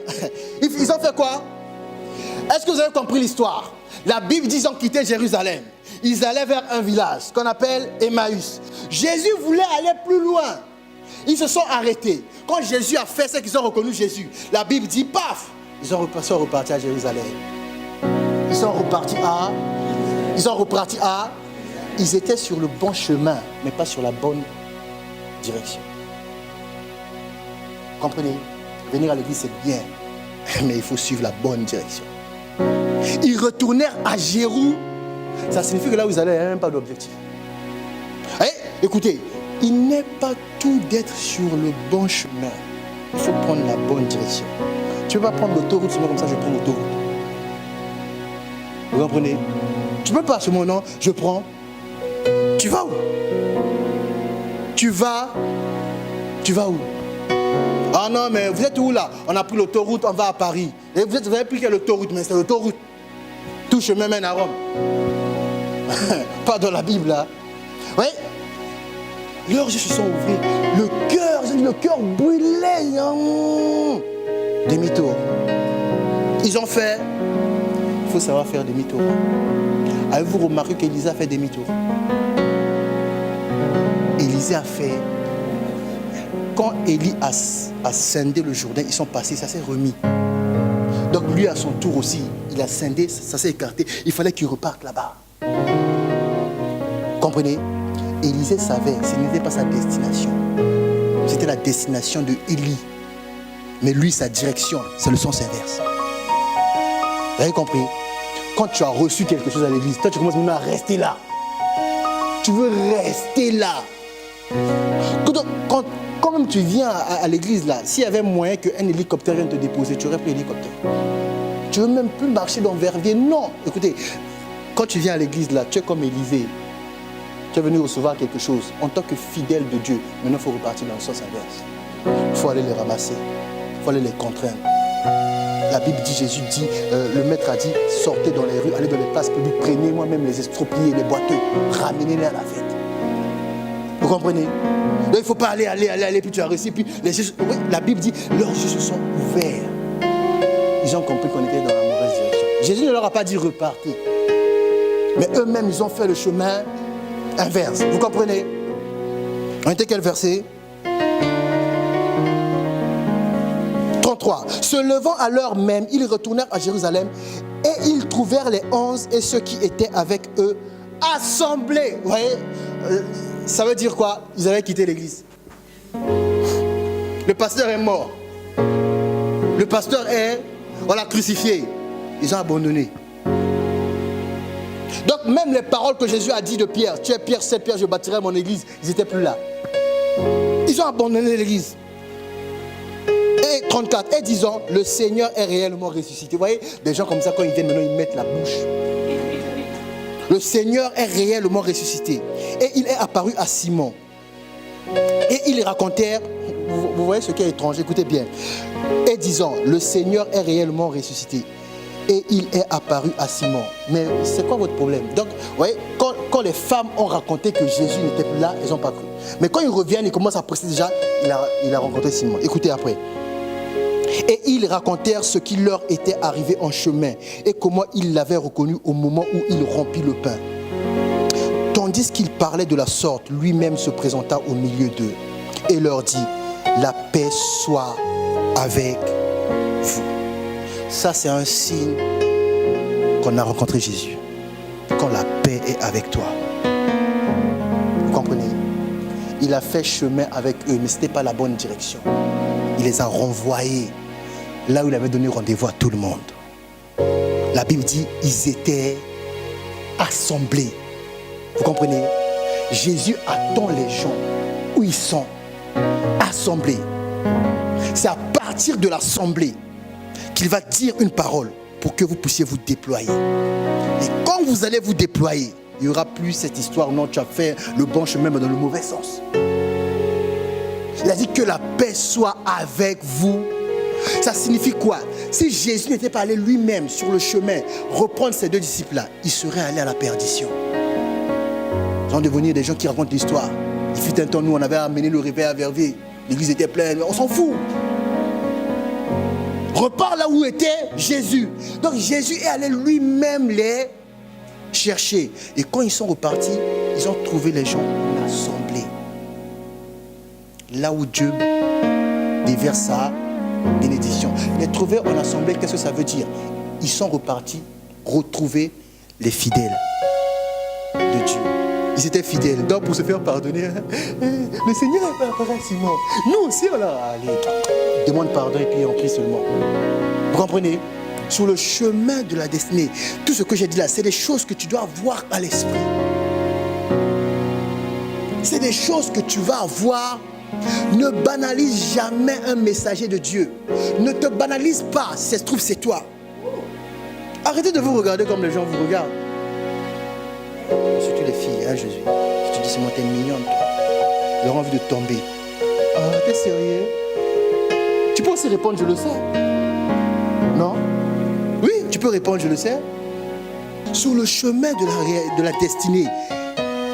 Ils ont fait quoi? Est-ce que vous avez compris l'histoire? La Bible dit qu'ils ont quitté Jérusalem. Ils allaient vers un village qu'on appelle Emmaüs. Jésus voulait aller plus loin. Ils se sont arrêtés. Quand Jésus a fait ce qu'ils ont reconnu Jésus, la Bible dit, paf, ils sont repartis à Jérusalem. Ils sont repartis à... Ils étaient sur le bon chemin, mais pas sur la bonne direction. Comprenez? Venir à l'église, c'est bien, mais il faut suivre la bonne direction. Ils retournèrent à Jérusalem. Ça signifie que là où ils allaient, il n'y a même pas d'objectif. Écoutez, il n'est pas tout d'être sur le bon chemin. Il faut prendre la bonne direction. Tu ne peux pas prendre l'autoroute, sinon comme ça je prends l'autoroute. Vous comprenez? Tu ne peux pas, ce moment, non, je prends. Tu vas où? Tu vas où? Ah non, mais vous êtes où là? On a pris l'autoroute, on va à Paris. Et vous avez pris quelle autoroute? Mais c'est l'autoroute. Tout chemin mène à Rome. Pas dans la Bible là. Oui. Leurs yeux se sont ouverts. Le cœur brûlait. Demi-tour. Ils ont fait. Il faut savoir faire demi-tour. Avez-vous remarqué qu'Élisée a fait demi-tour? Élisée a fait. Quand Élie a scindé le Jourdain, ils sont passés, ça s'est remis. Donc lui à son tour aussi, il a scindé, ça s'est écarté. Il fallait qu'il reparte là-bas. Comprenez? Élisée savait, ce n'était pas sa destination. C'était la destination de Élie. Mais lui, sa direction, c'est le sens inverse. Vous avez compris? Quand tu as reçu quelque chose à l'église, toi tu commences maintenant à rester là. Tu veux rester là. Quand même tu viens à l'église là, s'il y avait moyen qu'un hélicoptère vienne te déposer, tu aurais pris l'hélicoptère. Tu ne veux même plus marcher dans Verviers. Non. Écoutez, quand tu viens à l'église là, tu es comme Élisée. Tu es venu recevoir quelque chose. En tant que fidèle de Dieu, maintenant il faut repartir dans le sens inverse. Il faut aller les ramasser. Il faut aller les contraindre. La Bible dit, Jésus dit, le maître a dit, sortez dans les rues, allez dans les places publiques, prenez moi-même les estropiés, les boiteux, ramenez-les à la fête. Vous comprenez? Donc il ne faut pas aller, puis tu as réussi, puis les yeux, oui, la Bible dit, leurs yeux se sont ouverts. Ils ont compris qu'on était dans la mauvaise direction. Jésus ne leur a pas dit repartez. Mais eux-mêmes, ils ont fait le chemin inverse. Vous comprenez? On était quel verset? 33. Se levant à l'heure même, ils retournèrent à Jérusalem et ils trouvèrent les 11 et ceux qui étaient avec eux assemblés. Vous voyez? Ça veut dire quoi? Ils avaient quitté l'église. Le pasteur est mort. Le pasteur on l'a crucifié. Ils ont abandonné. Donc même les paroles que Jésus a dit de Pierre, tu es Pierre, c'est Pierre, je bâtirai mon église, ils n'étaient plus là. Ils ont abandonné l'église. Et 34, et disant, le Seigneur est réellement ressuscité. Vous voyez, des gens comme ça, quand ils viennent maintenant, ils mettent la bouche. Le Seigneur est réellement ressuscité. Et il est apparu à Simon. Et ils racontèrent, vous voyez ce qui est étrange, écoutez bien. Et disant, le Seigneur est réellement ressuscité. Et il est apparu à Simon. Mais c'est quoi votre problème? Donc, vous voyez, quand les femmes ont raconté que Jésus n'était plus là, elles n'ont pas cru. Mais quand ils reviennent, ils commencent à presser déjà, il a rencontré Simon. Écoutez après. Et ils racontèrent ce qui leur était arrivé en chemin et comment ils l'avaient reconnu au moment où il rompit le pain. Tandis qu'il parlait de la sorte, lui-même se présenta au milieu d'eux et leur dit, la paix soit avec vous. Ça, c'est un signe qu'on a rencontré Jésus. Quand la paix est avec toi. Vous comprenez? Il a fait chemin avec eux, mais ce n'était pas la bonne direction. Il les a renvoyés là où il avait donné rendez-vous à tout le monde. La Bible dit, ils étaient assemblés. Vous comprenez? Jésus attend les gens où ils sont assemblés. C'est à partir de l'assemblée qu'il va dire une parole pour que vous puissiez vous déployer. Et quand vous allez vous déployer, il n'y aura plus cette histoire, non, tu as fait le bon chemin, mais dans le mauvais sens. Il a dit que la paix soit avec vous. Ça signifie quoi? Si Jésus n'était pas allé lui-même sur le chemin reprendre ces deux disciples-là, il serait allé à la perdition. Ils vont devenir des gens qui racontent l'histoire. Il fut un temps, nous, on avait amené le réveil à Verviers. L'église était pleine, on s'en fout. Repart là où était Jésus. Donc Jésus est allé lui-même les chercher. Et quand ils sont repartis, ils ont trouvé les gens en assemblée. Là où Dieu déverse sa bénédiction. Les trouver en assemblée, qu'est-ce que ça veut dire? Ils sont repartis retrouver les fidèles de Dieu. Ils étaient fidèles. Donc pour se faire pardonner, le Seigneur est pas apparu à Simon. Nous aussi on a allé. Demande pardon et puis on prie seulement. Vous comprenez? Sur le chemin de la destinée, tout ce que j'ai dit là, c'est des choses que tu dois avoir à l'esprit. C'est des choses que tu vas avoir. Ne banalise jamais un messager de Dieu. Ne te banalise pas. Si ça se trouve, c'est toi. Arrêtez de vous regarder comme les gens vous regardent. Surtout les filles, hein, Jésus. Je te dis, c'est moi, t'es mignonne, toi. Ils ont envie de tomber. Ah, t'es sérieux? Tu peux aussi répondre, je le sais. Non? Oui, tu peux répondre, je le sais. Sur le chemin de la destinée,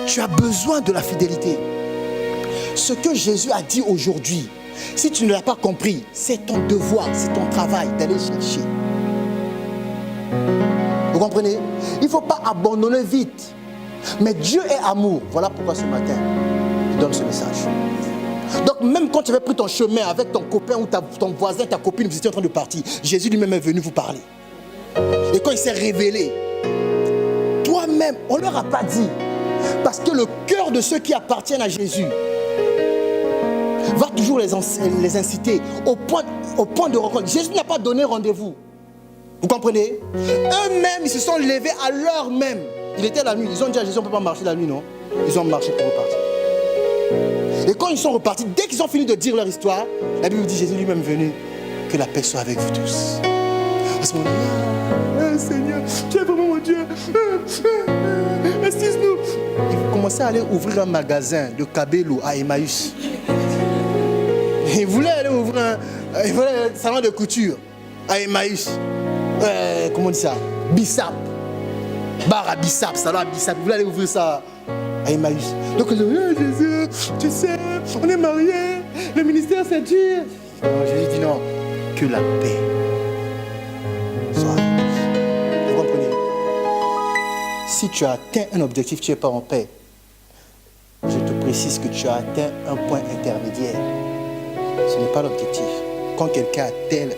tu as besoin de la fidélité. Ce que Jésus a dit aujourd'hui, si tu ne l'as pas compris, c'est ton devoir, c'est ton travail d'aller chercher. Vous comprenez? Il ne faut pas abandonner vite. Mais Dieu est amour. Voilà pourquoi ce matin, il donne ce message. Donc même quand tu avais pris ton chemin avec ton copain ou ton voisin, ta copine, vous étiez en train de partir, Jésus lui-même est venu vous parler. Et quand il s'est révélé, toi-même, on ne leur a pas dit. Parce que le cœur de ceux qui appartiennent à Jésus va toujours les inciter au point de rencontre. Jésus n'a pas donné rendez-vous. Vous comprenez? Eux-mêmes, ils se sont levés à l'heure même. Il était la nuit. Ils ont dit à Jésus, on ne peut pas marcher la nuit, non? Ils ont marché pour repartir. Et quand ils sont repartis, dès qu'ils ont fini de dire leur histoire, la Bible dit, Jésus lui-même venu, que la paix soit avec vous tous. À ce moment-là, Seigneur, tu es vraiment mon Dieu. Assise-nous. Ils commençaient à aller ouvrir un magasin de Kabelo à Emmaüs. Ils voulaient aller ouvrir un salon de couture. à Emmaüs. Comment on dit ça? Bissap. Bar à Bissap, salon à Bissap. Vous voulez aller ouvrir ça à Emmaüs. Donc, Jésus, tu sais, on est mariés, le ministère c'est dur. Jésus dit non, que la paix soit avec nous. Vous comprenez? Si tu as atteint un objectif, tu n'es pas en paix. Je te précise que tu as atteint un point intermédiaire. Ce n'est pas l'objectif. Quand quelqu'un atteint,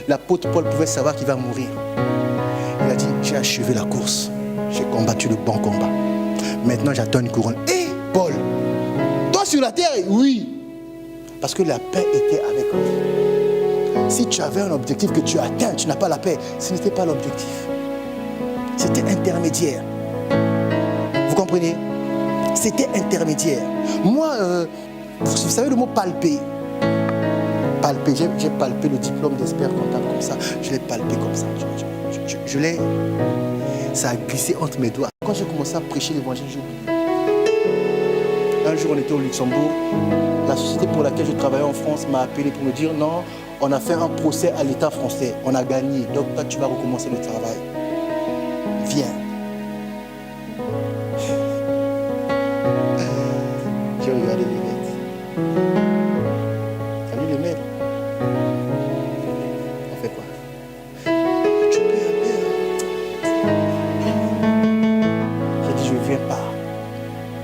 l'apôtre Paul pouvait savoir qu'il va mourir. Il a dit, j'ai achevé la course. J'ai combattu le bon combat. Maintenant, j'attends une couronne. Hé, Paul, toi sur la terre, oui. Parce que la paix était avec lui. Si tu avais un objectif que tu as atteint, tu n'as pas la paix. Ce n'était pas l'objectif. C'était intermédiaire. Vous comprenez? C'était intermédiaire. Moi, vous savez le mot palper. Palper, j'ai palpé le diplôme d'expert comptable comme ça. Je l'ai palpé comme ça. Je l'ai... Ça a glissé entre mes doigts. Quand j'ai commencé à prêcher l'évangile, j'ai oublié. Un jour, on était au Luxembourg. La société pour laquelle je travaillais en France m'a appelé pour me dire non, on a fait un procès à l'État français. On a gagné. Donc, toi, tu vas recommencer le travail. Viens. J'ai regardé les maîtres. Salut les maîtres. On fait quoi? Tu peux appeler. J'ai dit, je ne viens pas.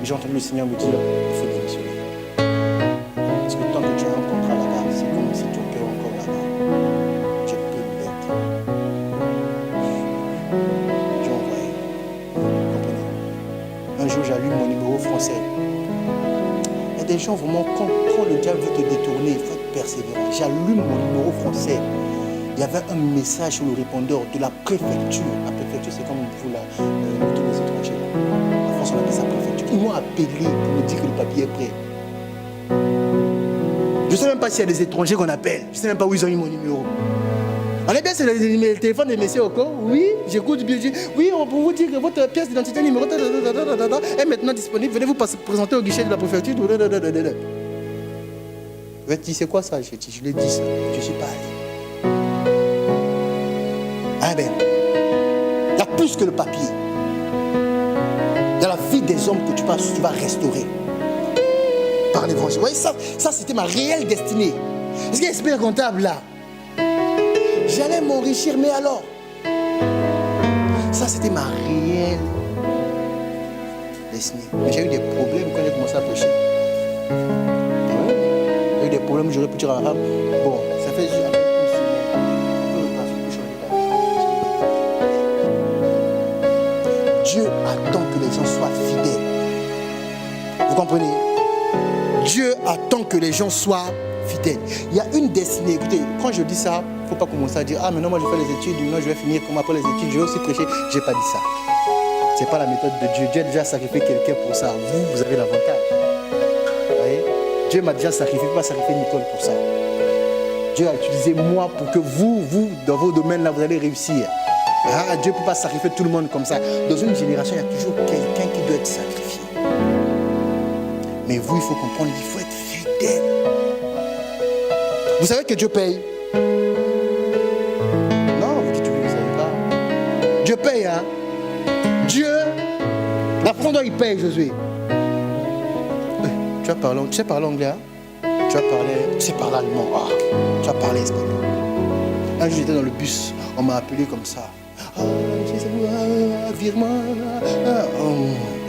J'ai entendu le Seigneur me dire, il faut démissionner. Parce que tant que tu as un contrat là-bas, c'est comme si ton cœur est encore là-bas. Tu peux l'être. J'ai envoyé. Vous comprenez? Un jour, j'allume mon numéro français. Il y a des gens vraiment, quand le diable veut te détourner, il faut être persévérant. J'allume mon numéro français. Il y avait un message sur le répondeur de la préfecture. La préfecture, c'est comme vous, tous les étrangers. En France, on appelle ça préfecture. Ils m'ont appelé pour me dire que le papier est prêt. Je ne sais même pas s'il y a des étrangers qu'on appelle. Je ne sais même pas où ils ont eu mon numéro. On est bien sur le téléphone des messieurs au corps. Oui, j'écoute bien. Oui, on peut vous dire que votre pièce d'identité numéro est maintenant disponible. Venez vous présenter au guichet de la préfecture. Je vais te dire, c'est quoi ça? Je l'ai dit ça. Je ne suis pas allé. Ah ben, il y a plus que le papier. Dans la vie des hommes que tu vas restaurer par l'évangile. Vous voyez, ça c'était ma réelle destinée. Est-ce qu'il y a expert comptable là? J'allais m'enrichir, mais alors? Ça c'était ma réelle destinée. Mais j'ai eu des problèmes quand j'ai commencé à prêcher. J'ai eu des problèmes, j'aurais pu dire à la femme, bon, ça fait juste après une semaine. Dieu attend que les gens soient fidèles. Vous comprenez? Dieu attend que les gens soient fidèles. Il y a une destinée. Écoutez, quand je dis ça, il ne faut pas commencer à dire ah, maintenant moi je fais les études, maintenant je vais finir comme après les études, je vais aussi prêcher. Je n'ai pas dit ça. Ce n'est pas la méthode de Dieu. Dieu a déjà sacrifié quelqu'un pour ça. Vous avez l'avantage. Vous voyez? Dieu m'a déjà sacrifié, il ne peut pas sacrifier Nicole pour ça. Dieu a utilisé moi pour que vous, dans vos domaines là, vous allez réussir. Ah, Dieu ne peut pas sacrifier tout le monde comme ça. Dans une génération, il y a toujours quelqu'un qui doit être sacrifié. Mais vous, il faut comprendre, il faut être fidèle. Vous savez que Dieu paye? Non, vous dites que vous ne savez pas. Dieu paye, hein? Dieu, la fronde, il paye, Josué. Tu sais parler anglais, hein? Tu sais parler allemand, tu as parlé espagnol. Un jour, j'étais dans le bus, on m'a appelé comme ça. Virement.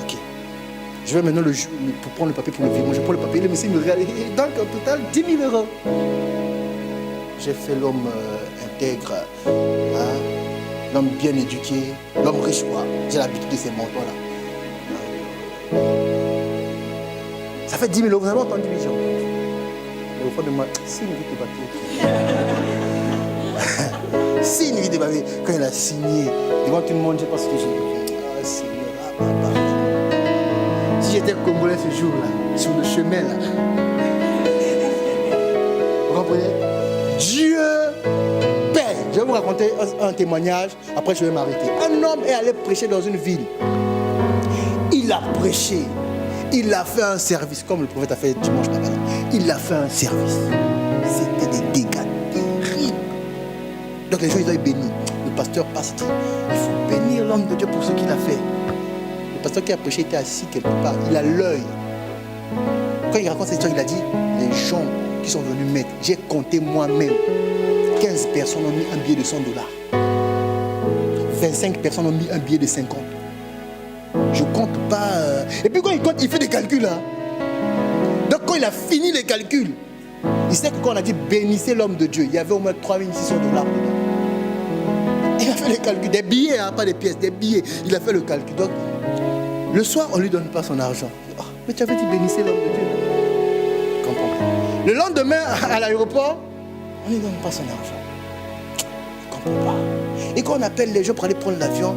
Ok. Je vais maintenant pour prendre le papier pour le virement. Je prends le papier, le monsieur me regarde. Donc, au total, 10 000 €. J'ai fait l'homme intègre, hein, l'homme bien éduqué, l'homme riche, quoi. J'ai l'habitude de ces montants-là. Ça fait 10 000 €. Vous avez entendu les gens? Mais au fond de moi, signe vite le papier. Signe vite le papier. Quand il a signé, devant tout le monde, je sais pas ce que j'ai dit. Ah, Seigneur, si j'étais congolais ce jour-là, sur le chemin là, vous comprenez? Dieu paie. Je vais vous raconter un témoignage, après je vais m'arrêter. Un homme est allé prêcher dans une ville. Il a prêché. Il a fait un service, comme le prophète a fait dimanche là-bas. Il a fait un service. C'était des dégâts terribles. Donc les gens, ils doivent être bénis. Le pasteur passe, dit, il faut bénir l'homme de Dieu pour ce qu'il a fait. Le pasteur qui a prêché était assis quelque part, il a l'œil. Quand il raconte cette histoire, il a dit, les gens qui sont venus mettre, j'ai compté moi-même, 15 personnes ont mis un billet de $100. 25 personnes ont mis un billet de 50. Je compte pas. Et puis quand il compte, il fait des calculs. Hein. Donc quand il a fini les calculs, il sait que quand on a dit bénissez l'homme de Dieu, il y avait au moins $3 600 dedans. Il a fait les calculs, des billets, hein, pas des pièces, des billets. Il a fait le calcul. Donc le soir, on ne lui donne pas son argent. Oh, mais tu avais dit bénissez l'homme de Dieu. Je comprends pas. Le lendemain, à l'aéroport, on ne lui donne pas son argent. Je comprends pas. Et quand on appelle les gens pour aller prendre l'avion,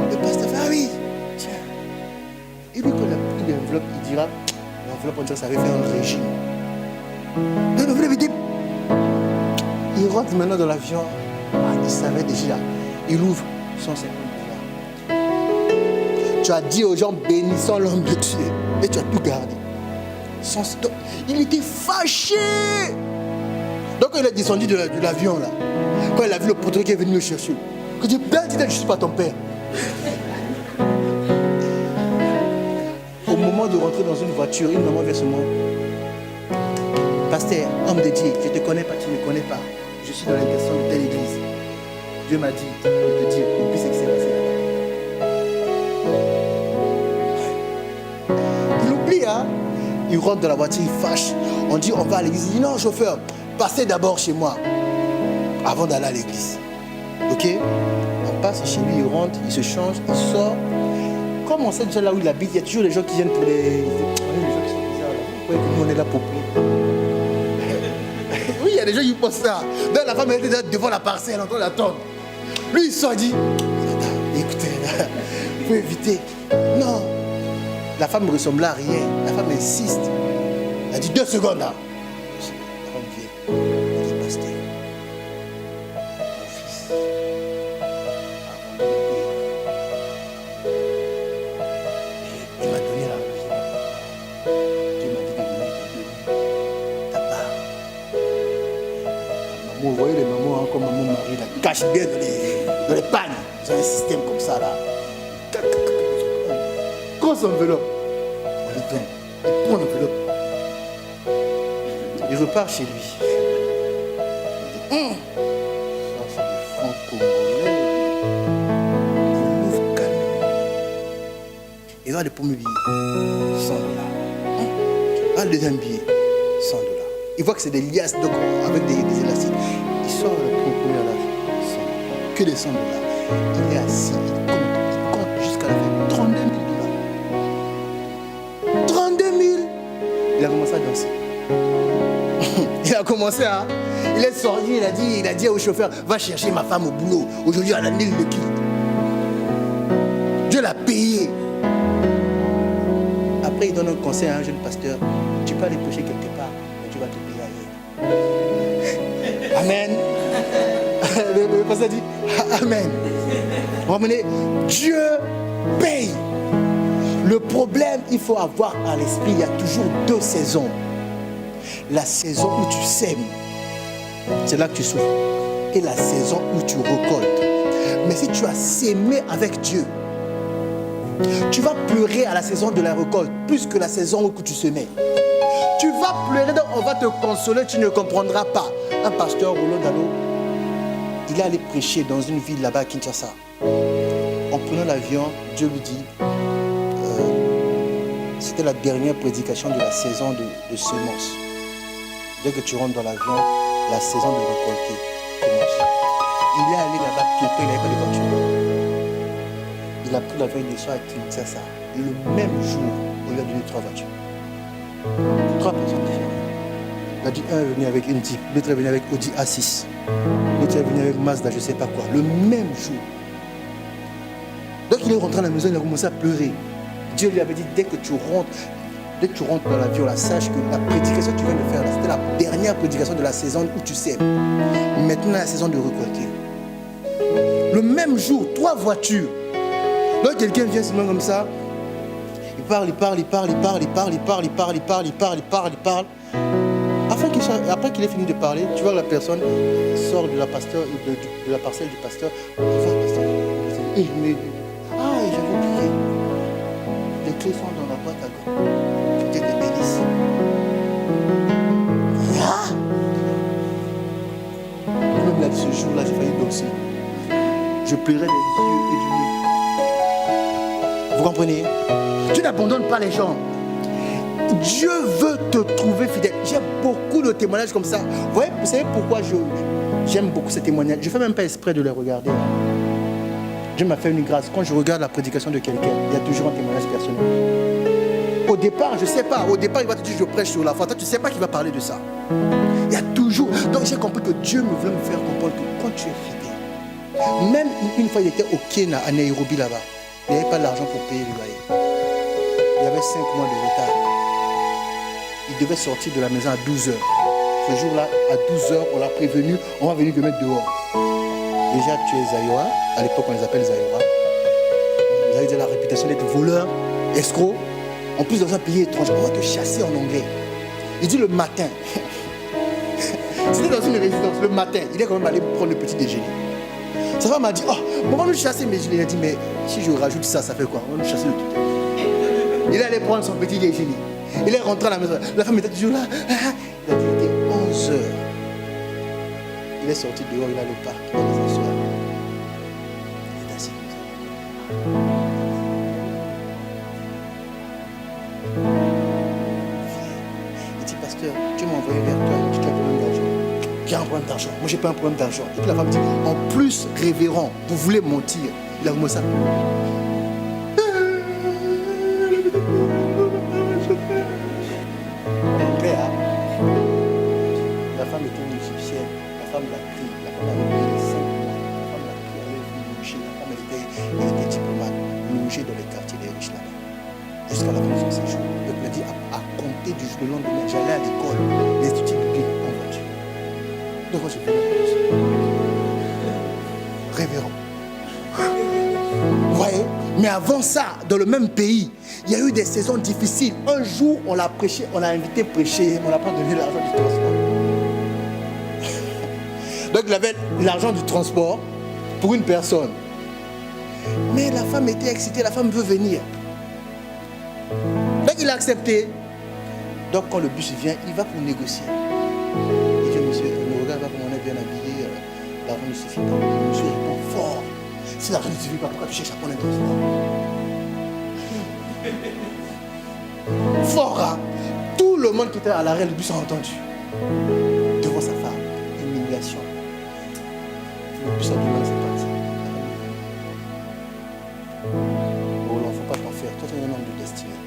le pasteur fait, ah oui, tiens. Et lui, quand il a pris l'enveloppe, il dira, l'enveloppe, on dirait que ça avait fait un régime. L'enveloppe, il dit, il rentre maintenant dans l'avion. Ah, il savait déjà. Il ouvre $150. Tu as dit aux gens, bénissons l'homme de Dieu. Et tu as tout gardé. Il était fâché. Donc, il est descendu de l'avion, là. Quand il a vu le portrait qui est venu le chercher, il dit, ben, je ne suis pas ton père. Au moment de rentrer dans une voiture, une maman vient se moi. Pasteur, homme de Dieu, je ne te connais pas, tu ne me connais pas. Je suis dans l'intention de telle église. Dieu m'a dit de te dire, oublie ce qui s'est passé là-bas. Il oublie, hein. Il rentre dans la voiture, il fâche. On dit, on va à l'église. Il dit, non, chauffeur, passez d'abord chez moi avant d'aller à l'église. Ok? On passe chez lui, il rentre, il se change, il sort. Comme on sait déjà là où il habite, il y a toujours les gens qui viennent pour les gens qui sont bizarres là. Vous voyez que nous on est là pour prier. Oui, il y a des gens qui pensent ça. Donc la femme elle était devant la parcelle, en train d'attendre. Lui il sort, il dit, écoutez, là, vous pouvez éviter. Non. La femme ne ressemble à rien. La femme insiste. Elle dit 2 secondes là. La femme vient. Elle dit, pasteur, mon fils, avant de payer, il m'a donné l'argent. Dieu m'a dit de donner ta part. Maman, vous voyez les mamans, hein, comme maman Marie, la cache bien dans les pannes. Ils ont un système comme ça là. Grosse enveloppe. On lui donne. Il prend l'enveloppe. Il repart chez lui. Il dit, ça c'est des francs congolais. Il ouvre calmement. Il va le premier billet, $100. Va le deuxième billet, $100. Il voit que c'est des liasses donc, avec des élastiques. Il sort le premier là, que des $100. Il est assis, il compte jusqu'à la fin. 32 000 $. 32 000. Il a commencé à danser. Il a commencé à... Il est sorti, il a dit au chauffeur, va chercher ma femme au boulot. Aujourd'hui, elle a nul le quitte. Dieu l'a payé. Après, il donne un conseil à un jeune pasteur. Tu peux aller prêcher quelque part, mais tu vas te payer ailleurs. Amen. Le pasteur dit, Amen. Ramenez, Dieu paye. Le problème, il faut avoir à l'esprit, il y a toujours 2 saisons. La saison où tu sèmes, c'est là que tu souffres. Et la saison où tu récoltes. Mais si tu as sémé avec Dieu, tu vas pleurer à la saison de la récolte plus que la saison où tu semais. Tu vas pleurer, donc on va te consoler, tu ne comprendras pas. Un pasteur, Roland Dalo, il est allé prêcher dans une ville là-bas à Kinshasa. En prenant l'avion, Dieu lui dit, c'était la dernière prédication de la saison de semences. Dès que tu rentres dans l'avion, la saison de récolter commence. Il est allé là-bas piéter, il n'avait pas de voiture. Il a pris l'avion, il est sorti à Kinshasa. Et le même jour, on lui a donné 3 voitures. 3 personnes différentes. Il a dit, un est venu avec une Jeep, l'autre est venu avec Audi A6, l'autre est venu avec Mazda, je ne sais pas quoi. Le même jour. Donc il est rentré à la maison, il a commencé à pleurer. Dieu lui avait dit, dès que tu rentres dans l'avion, sache que la prédication que tu viens de faire, c'était la dernière prédication de la saison où tu sèmes. Maintenant, la saison de récolter. Le même jour, 3 voitures. Donc quelqu'un vient seulement comme ça, il parle. Afin après qu'il ait fini de parler, tu vois que la personne sort de la parcelle du pasteur. Il va au pasteur. Et il me dit, ah, j'avais oublié. Les clés sont dans la boîte à gants. Que Dieu te bénisse. Ah! Même là, ce jour-là, j'ai failli danser. Je pleurais des yeux et du nez. Vous comprenez? Tu n'abandonnes pas les gens. Dieu veut te trouver fidèle. J'ai beaucoup de témoignages comme ça. Vous savez pourquoi j'aime beaucoup ces témoignages? Je ne fais même pas exprès de les regarder. Dieu m'a fait une grâce. Quand je regarde la prédication de quelqu'un, il y a toujours un témoignage personnel. Au départ, je ne sais pas. Au départ, il va te dire je prêche sur la foi. Toi, tu ne sais pas qu'il va parler de ça. Il y a toujours. Donc j'ai compris que Dieu voulait me faire comprendre que quand tu es fidèle, même une fois il était au Kenya, à Nairobi là-bas, il n'y avait pas d'argent pour payer le loyer. Il y avait 5 mois de retard. Il devait sortir de la maison à 12h. Ce jour-là, à 12h, on l'a prévenu, on va venir le mettre dehors. Déjà, tu es Zayora. À l'époque, on les appelle Zayora. Vous avez déjà la réputation d'être voleur, escroc. En plus, dans un pays étranger, on va te chasser en anglais. Il dit le matin. C'était dans une résidence. Le matin, il est quand même allé prendre le petit déjeuner. Sa femme m'a dit, oh, on va nous chasser. Mais je lui ai dit, mais si je rajoute ça, ça fait quoi? On va nous chasser le tout. Il est allé prendre son petit déjeuner. Il est rentré à la maison. La femme était toujours là. Il a dit, il était 11h. Il est sorti dehors, il a le parc. Il va s'asseoir. Il est assis comme ça. Il dit, pasteur, Dieu m'a envoyé vers toi. Tu as un problème d'argent. J'ai un problème d'argent. Moi, j'ai pas un problème d'argent. Et puis la femme dit, en plus, révérend, vous voulez mentir. Il a commencé à la femme était une égyptienne, la femme l'a pris, la femme a pris les 5 mois, la femme l'a pris, elle est venue loger, la femme elle était diplomate, logée dans les quartiers des riches là-bas, jusqu'à la fin de son séjour. Donc il a dit à compter du lendemain, j'allais à l'école, l'institut biblique en voiture. Donc moi j'ai fait la chose. Révérend. Vous voyez? Mais avant ça, dans le même pays, il y a eu des saisons difficiles. Un jour, on l'a prêché, on l'a invité prêcher, on n'a pas donné l'argent du transport. Donc il avait l'argent du transport pour une personne. Mais la femme était excitée, la femme veut venir. Donc il a accepté. Donc quand le bus vient, il va pour négocier. Il dit, monsieur, ne regarde pas comment on est bien habillé, l'argent ne suffit pas. Le monsieur répond fort. Si l'argent ne suffit pas, pourquoi tu cherches à prendre un transport? Fort, hein? Tout le monde qui était à l'arrêt du bus a entendu. Devant sa femme, humiliation. Le bus a demandé, c'est parti. Oh non, il ne faut pas t'en faire. Toi, tu es un homme de destinée.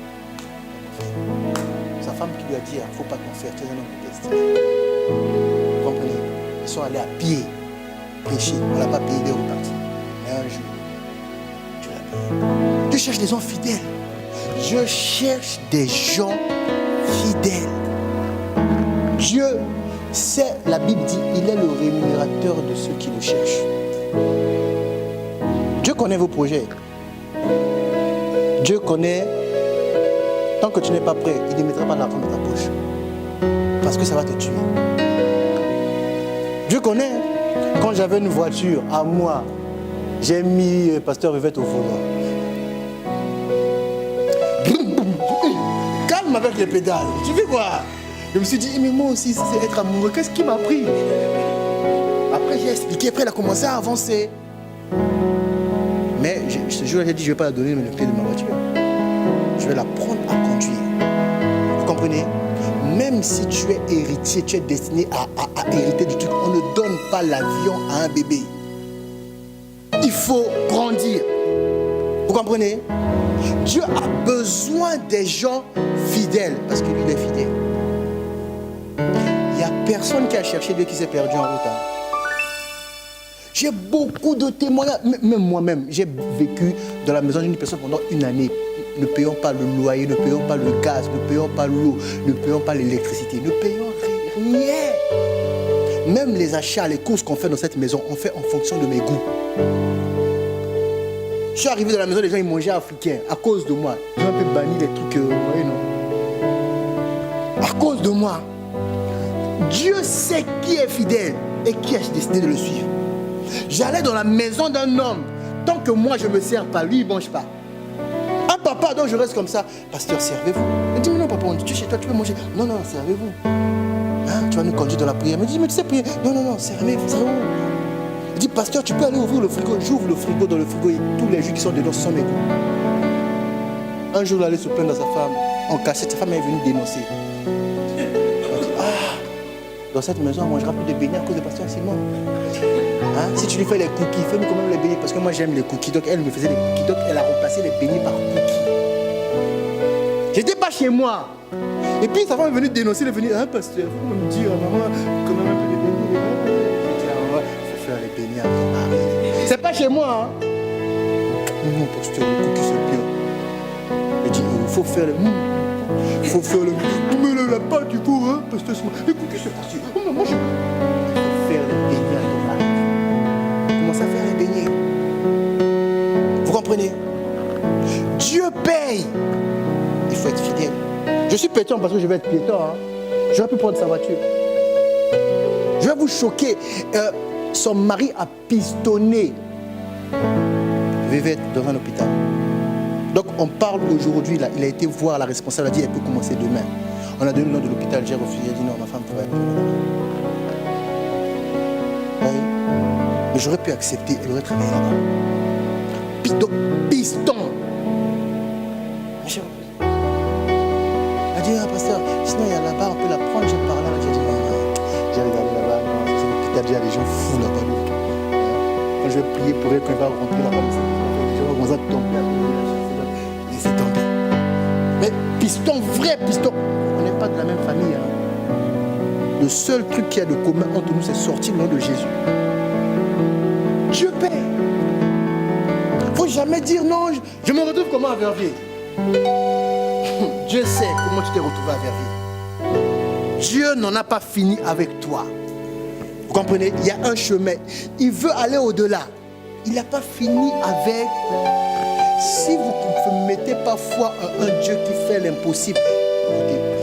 Sa femme qui lui a dit, il ne faut pas t'en faire. Tu es un homme de destinée. Vous comprenez? Ils sont allés à pied prêcher. On ne l'a pas payé, il est reparti. Mais un jour, Dieu l'a payé. Dieu cherche des gens fidèles. Je cherche des gens fidèles. Dieu sait, la Bible dit, il est le rémunérateur de ceux qui le cherchent. Dieu connaît vos projets. Dieu connaît, tant que tu n'es pas prêt, il ne mettra pas l'argent dans ta poche. Parce que ça va te tuer. Dieu connaît. Quand j'avais une voiture à moi, j'ai mis Pasteur Vivette au volant. Calme avec les pédales. Tu fais quoi? Je me suis dit, mais moi aussi, c'est être amoureux. Qu'est-ce qui m'a pris? Après, j'ai expliqué. Après, il a commencé à avancer. Mais ce jour-là, j'ai dit, je ne vais pas la donner le clé de ma voiture. Je vais la prendre à conduire. Vous comprenez? Même si tu es héritier, tu es destiné à hériter du truc. On ne donne pas l'avion à un bébé. Il faut grandir. Vous comprenez? Dieu a besoin des gens fidèles parce que lui, il est fidèle. Il n'y a personne qui a cherché Dieu qui s'est perdu en route. J'ai beaucoup de témoignages. Même moi-même, j'ai vécu dans la maison d'une personne pendant une année. Ne payons pas le loyer, ne payons pas le gaz, ne payons pas l'eau, ne payons pas l'électricité, ne payons rien. Même les achats, les courses qu'on fait dans cette maison, on fait en fonction de mes goûts. Je suis arrivé dans la maison, les gens ils mangeaient africain à cause de moi. Ils ont un peu banni les trucs, vous voyez, non? À cause de moi. Dieu sait qui est fidèle et qui a décidé de le suivre. J'allais dans la maison d'un homme. Tant que moi je ne me sers pas, lui il ne mange pas. Un papa, donc je reste comme ça. Pasteur, servez-vous. Il dit, mais non papa, on dit, tu es chez toi, tu peux manger. Non, non, servez-vous. Hein, tu vas nous conduire dans la prière. Il me dit, mais tu sais prier. Non, non, non, servez-vous, servez-vous. Il dit, pasteur, tu peux aller ouvrir le frigo. J'ouvre le frigo, dans le frigo, et tous les jus qui sont dedans sont mes goûts. Un jour, il allait se plaindre à sa femme. En cachette, sa femme est venue dénoncer. Elle dit, dans cette maison, on ne mangera plus de beignets à cause de pasteur Simon. Hein? Si tu lui fais les cookies, fais-nous quand même les beignets, parce que moi j'aime les cookies. Donc elle me faisait les cookies, donc elle a remplacé les beignets par cookies. J'étais pas chez moi. Et puis sa femme est venue dénoncer, elle est venue, hein pasteur, vous me dire, maman, quand même un peu de beignets. Il faut faire les beignets après. C'est pas chez moi. Hein? Non, pasteur, le cookie c'est bien. Il dit, il faut faire le il faut faire le mais la pâte du coup, hein, pasteur, les cookies c'est parti. Oh, maman, il faut faire les beignets après. Commence à faire les beignets. Vous comprenez? Dieu paye. Il faut être fidèle. Je suis pétant parce que je vais être piéton. Hein. J'aurais pu prendre sa voiture. Je vais vous choquer. Son mari a pistonné. Il devait être dans un hôpital. Donc on parle aujourd'hui, là, il a été voir la responsable, il a dit elle peut commencer demain. On a donné le nom de l'hôpital, j'ai refusé, il a dit non, ma femme ne peut pas être là. Mais j'aurais pu accepter, elle aurait travaillé là-bas. Piston. Elle a dit, ah pasteur, sinon il y a là-bas, on peut la prendre, j'ai parlé là. J'ai dit, non, j'ai regardé là-bas, c'est l'hôpital, il y a des gens fous là-bas. Quand je vais prier pour elle, quand elle va rentrer là-bas, les gens vont tomber à côté. Laissez tomber. Mais piston, vrai piston, on n'est pas de la même famille. Hein. Le seul truc qu'il y a de commun entre nous, c'est sortir le nom de Jésus. Dieu paie. Il ne faut jamais dire non, je me retrouve comment à Verviers. Dieu sait comment tu t'es retrouvé à Verviers. Dieu n'en a pas fini avec toi. Vous comprenez? Il y a un chemin. Il veut aller au-delà. Il n'a pas fini avec... Si vous ne mettez pas foi en un Dieu qui fait l'impossible,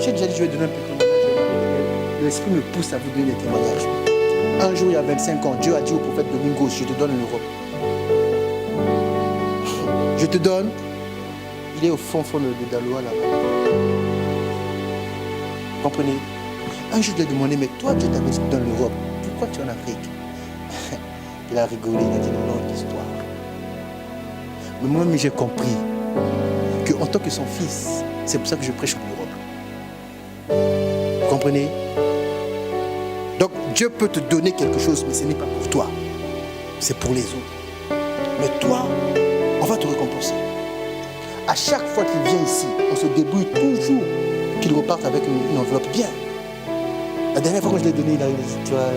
j'ai déjà dit je vais donner un peu de témoignage. L'esprit me pousse à vous donner des témoignages. Un jour, il y a 25 ans, Dieu a dit au prophète Domingos, je te donne l'Europe. Je te donne. Il est au fond de Daloa là-bas. Vous comprenez? Un jour, je lui ai demandé, mais toi, Dieu t'avait dit dans l'Europe. Pourquoi tu es en Afrique? Il a rigolé, il a dit non, l'histoire. Mais moi-même, j'ai compris qu'en tant que son fils, c'est pour ça que je prêche en Europe. Vous comprenez? Donc, Dieu peut te donner quelque chose, mais ce n'est pas pour toi. C'est pour les autres. Mais toi, on va te récompenser. À chaque fois qu'il vient ici, on se débrouille toujours qu'il reparte avec une enveloppe bien. La dernière fois que je l'ai donné, il a eu des étoiles.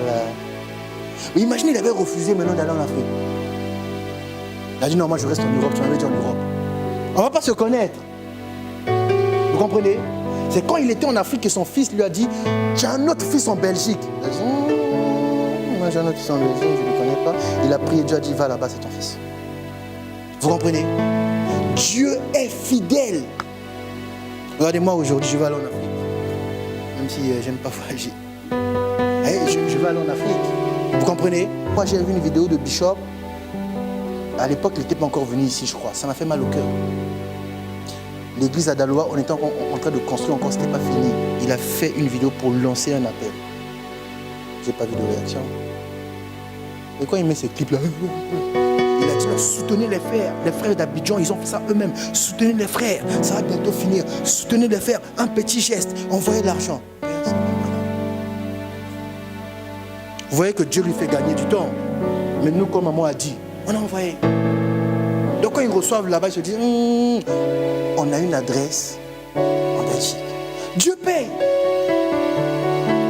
Mais imaginez, il avait refusé maintenant d'aller en Afrique. Il a dit non, moi je reste en Europe, tu m'avais dit en Europe. On ne va pas se connaître. Vous comprenez? C'est quand il était en Afrique que son fils lui a dit, j'ai un autre fils en Belgique. Il a dit, moi j'ai un autre fils en Belgique, je ne le connais pas. Il a prié, Dieu a dit, va là-bas, c'est ton fils. Vous comprenez? Dieu est fidèle. Regardez-moi aujourd'hui, je vais aller en Afrique. Même si j'aime pas voyager. Je vais aller en Afrique. Vous comprenez? Moi j'ai vu une vidéo de Bishop. À l'époque, il n'était pas encore venu ici, je crois. Ça m'a fait mal au cœur. L'église à Daloa, on était en train de construire encore, ce n'était pas fini. Il a fait une vidéo pour lancer un appel. Je n'ai pas vu de réaction. Et quand il met ces clips-là, il a dit, soutenez les frères d'Abidjan, ils ont fait ça eux-mêmes. Soutenez les frères, ça va bientôt finir. Soutenez les frères, un petit geste, envoyez de l'argent. Vous voyez que Dieu lui fait gagner du temps. Mais nous, comme maman a dit, on a envoyé. Donc quand ils reçoivent là-bas, ils se disent, on a une adresse en Belgique. Dieu paye.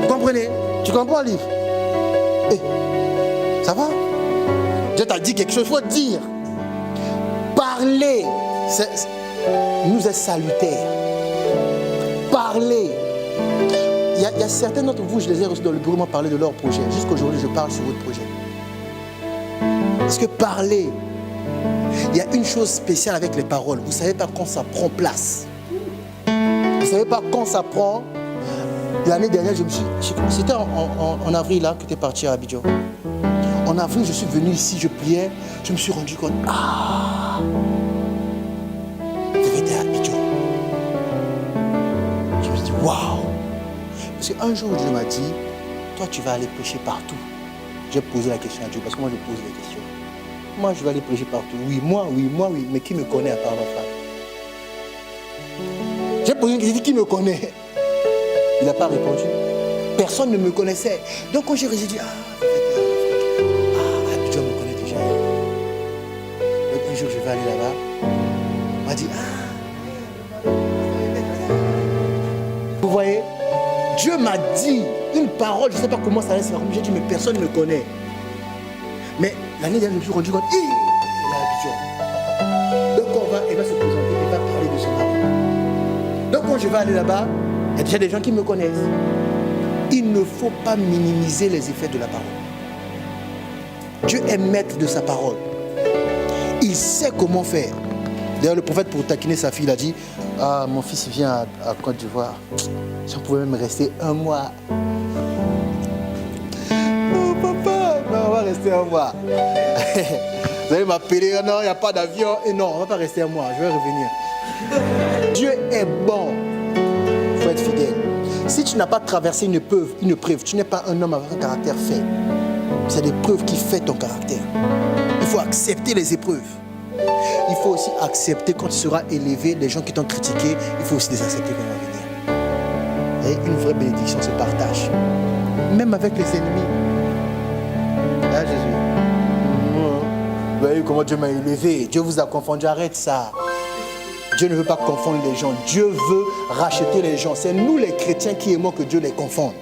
Vous comprenez? Tu comprends, livre? Ça va? Dieu t'a dit quelque chose, il faut dire. Parler nous est salutaire. Parler. Il y a certains d'entre vous, je les ai reçus dans le bureau, m'ont parlé de leur projet. Jusqu'aujourd'hui, je parle sur votre projet. Parce que parler, il y a une chose spéciale avec les paroles. Vous ne savez pas quand ça prend place. Vous ne savez pas quand ça prend L'année dernière, c'était en avril là que tu es parti à Abidjan. En avril, je suis venu ici, je priais, je me suis rendu compte, vous êtes à Abidjan. Je me suis dit, waouh. Parce qu'un jour, Dieu m'a dit, toi, tu vas aller prêcher partout. J'ai posé la question à Dieu, parce que moi, je pose des questions. Moi, je vais aller prêcher partout. Oui, moi, oui. Mais qui me connaît à part ma femme? J'ai posé une question, j'ai dit, qui me connaît? Il n'a pas répondu. Personne ne me connaissait. Donc, quand j'ai dit, Abidjan me connaît déjà. Donc, un jour, je vais aller là-bas. On m'a dit, vous voyez, Dieu m'a dit une parole, je ne sais pas comment ça allait se faire. J'ai dit, mais personne ne me connaît. Mais l'année dernière, je me suis rendu compte, il est à Abidjan. Donc, il va se présenter, il va parler de son amour. Donc, quand je vais aller là-bas, il y a déjà des gens qui me connaissent. Il ne faut pas minimiser les effets de la parole. Dieu est maître de sa parole. Il sait comment faire. D'ailleurs, le prophète, pour taquiner sa fille, il a dit, mon fils vient à Côte d'Ivoire. Si on pouvait même rester un mois. Oh papa, non, on va rester un mois. Vous allez m'appeler, non, il n'y a pas d'avion. Et non, on ne va pas rester un mois, je vais revenir. Dieu est bon. Il faut être fidèle. Si tu n'as pas traversé une preuve, tu n'es pas un homme avec un caractère faible. C'est l'épreuve qui fait ton caractère. Il faut accepter les épreuves. Il faut aussi accepter quand tu seras élevé, les gens qui t'ont critiqué, il faut aussi les accepter quand ils vont venir. Et une vraie bénédiction se partage. Même avec les ennemis. Là, Jésus. Vous voyez comment Dieu m'a élevé. Dieu vous a confondu, arrête ça. Dieu ne veut pas confondre les gens. Dieu veut racheter les gens. C'est nous les chrétiens qui aimons que Dieu les confonde.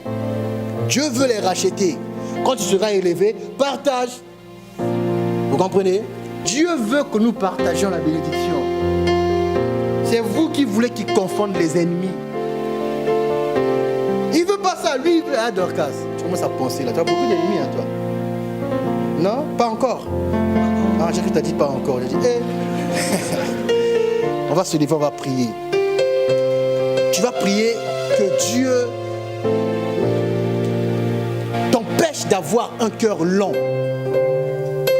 Dieu veut les racheter. Quand tu seras élevé, partage. Vous comprenez? Dieu veut que nous partagions la bénédiction. C'est vous qui voulez qu'il confonde les ennemis. Il ne veut pas ça. Lui, il veut. Ah, Dorcas, tu commences à penser là. Tu as beaucoup d'ennemis, hein, toi? Non? Pas encore? Ah, j'ai cru que tu as dit pas encore. J'ai dit, on va se lever, on va prier. Tu vas prier que Dieu t'empêche d'avoir un cœur lent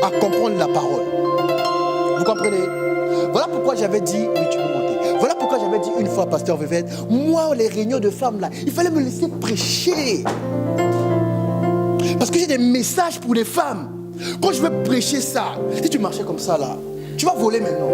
à comprendre la parole. Vous comprenez? Voilà pourquoi j'avais dit, oui, tu peux monter. Voilà pourquoi j'avais dit une fois, pasteur Vévette, moi, les réunions de femmes là, il fallait me laisser prêcher. Parce que j'ai des messages pour les femmes. Quand je veux prêcher ça, si tu marchais comme ça là, tu vas voler maintenant.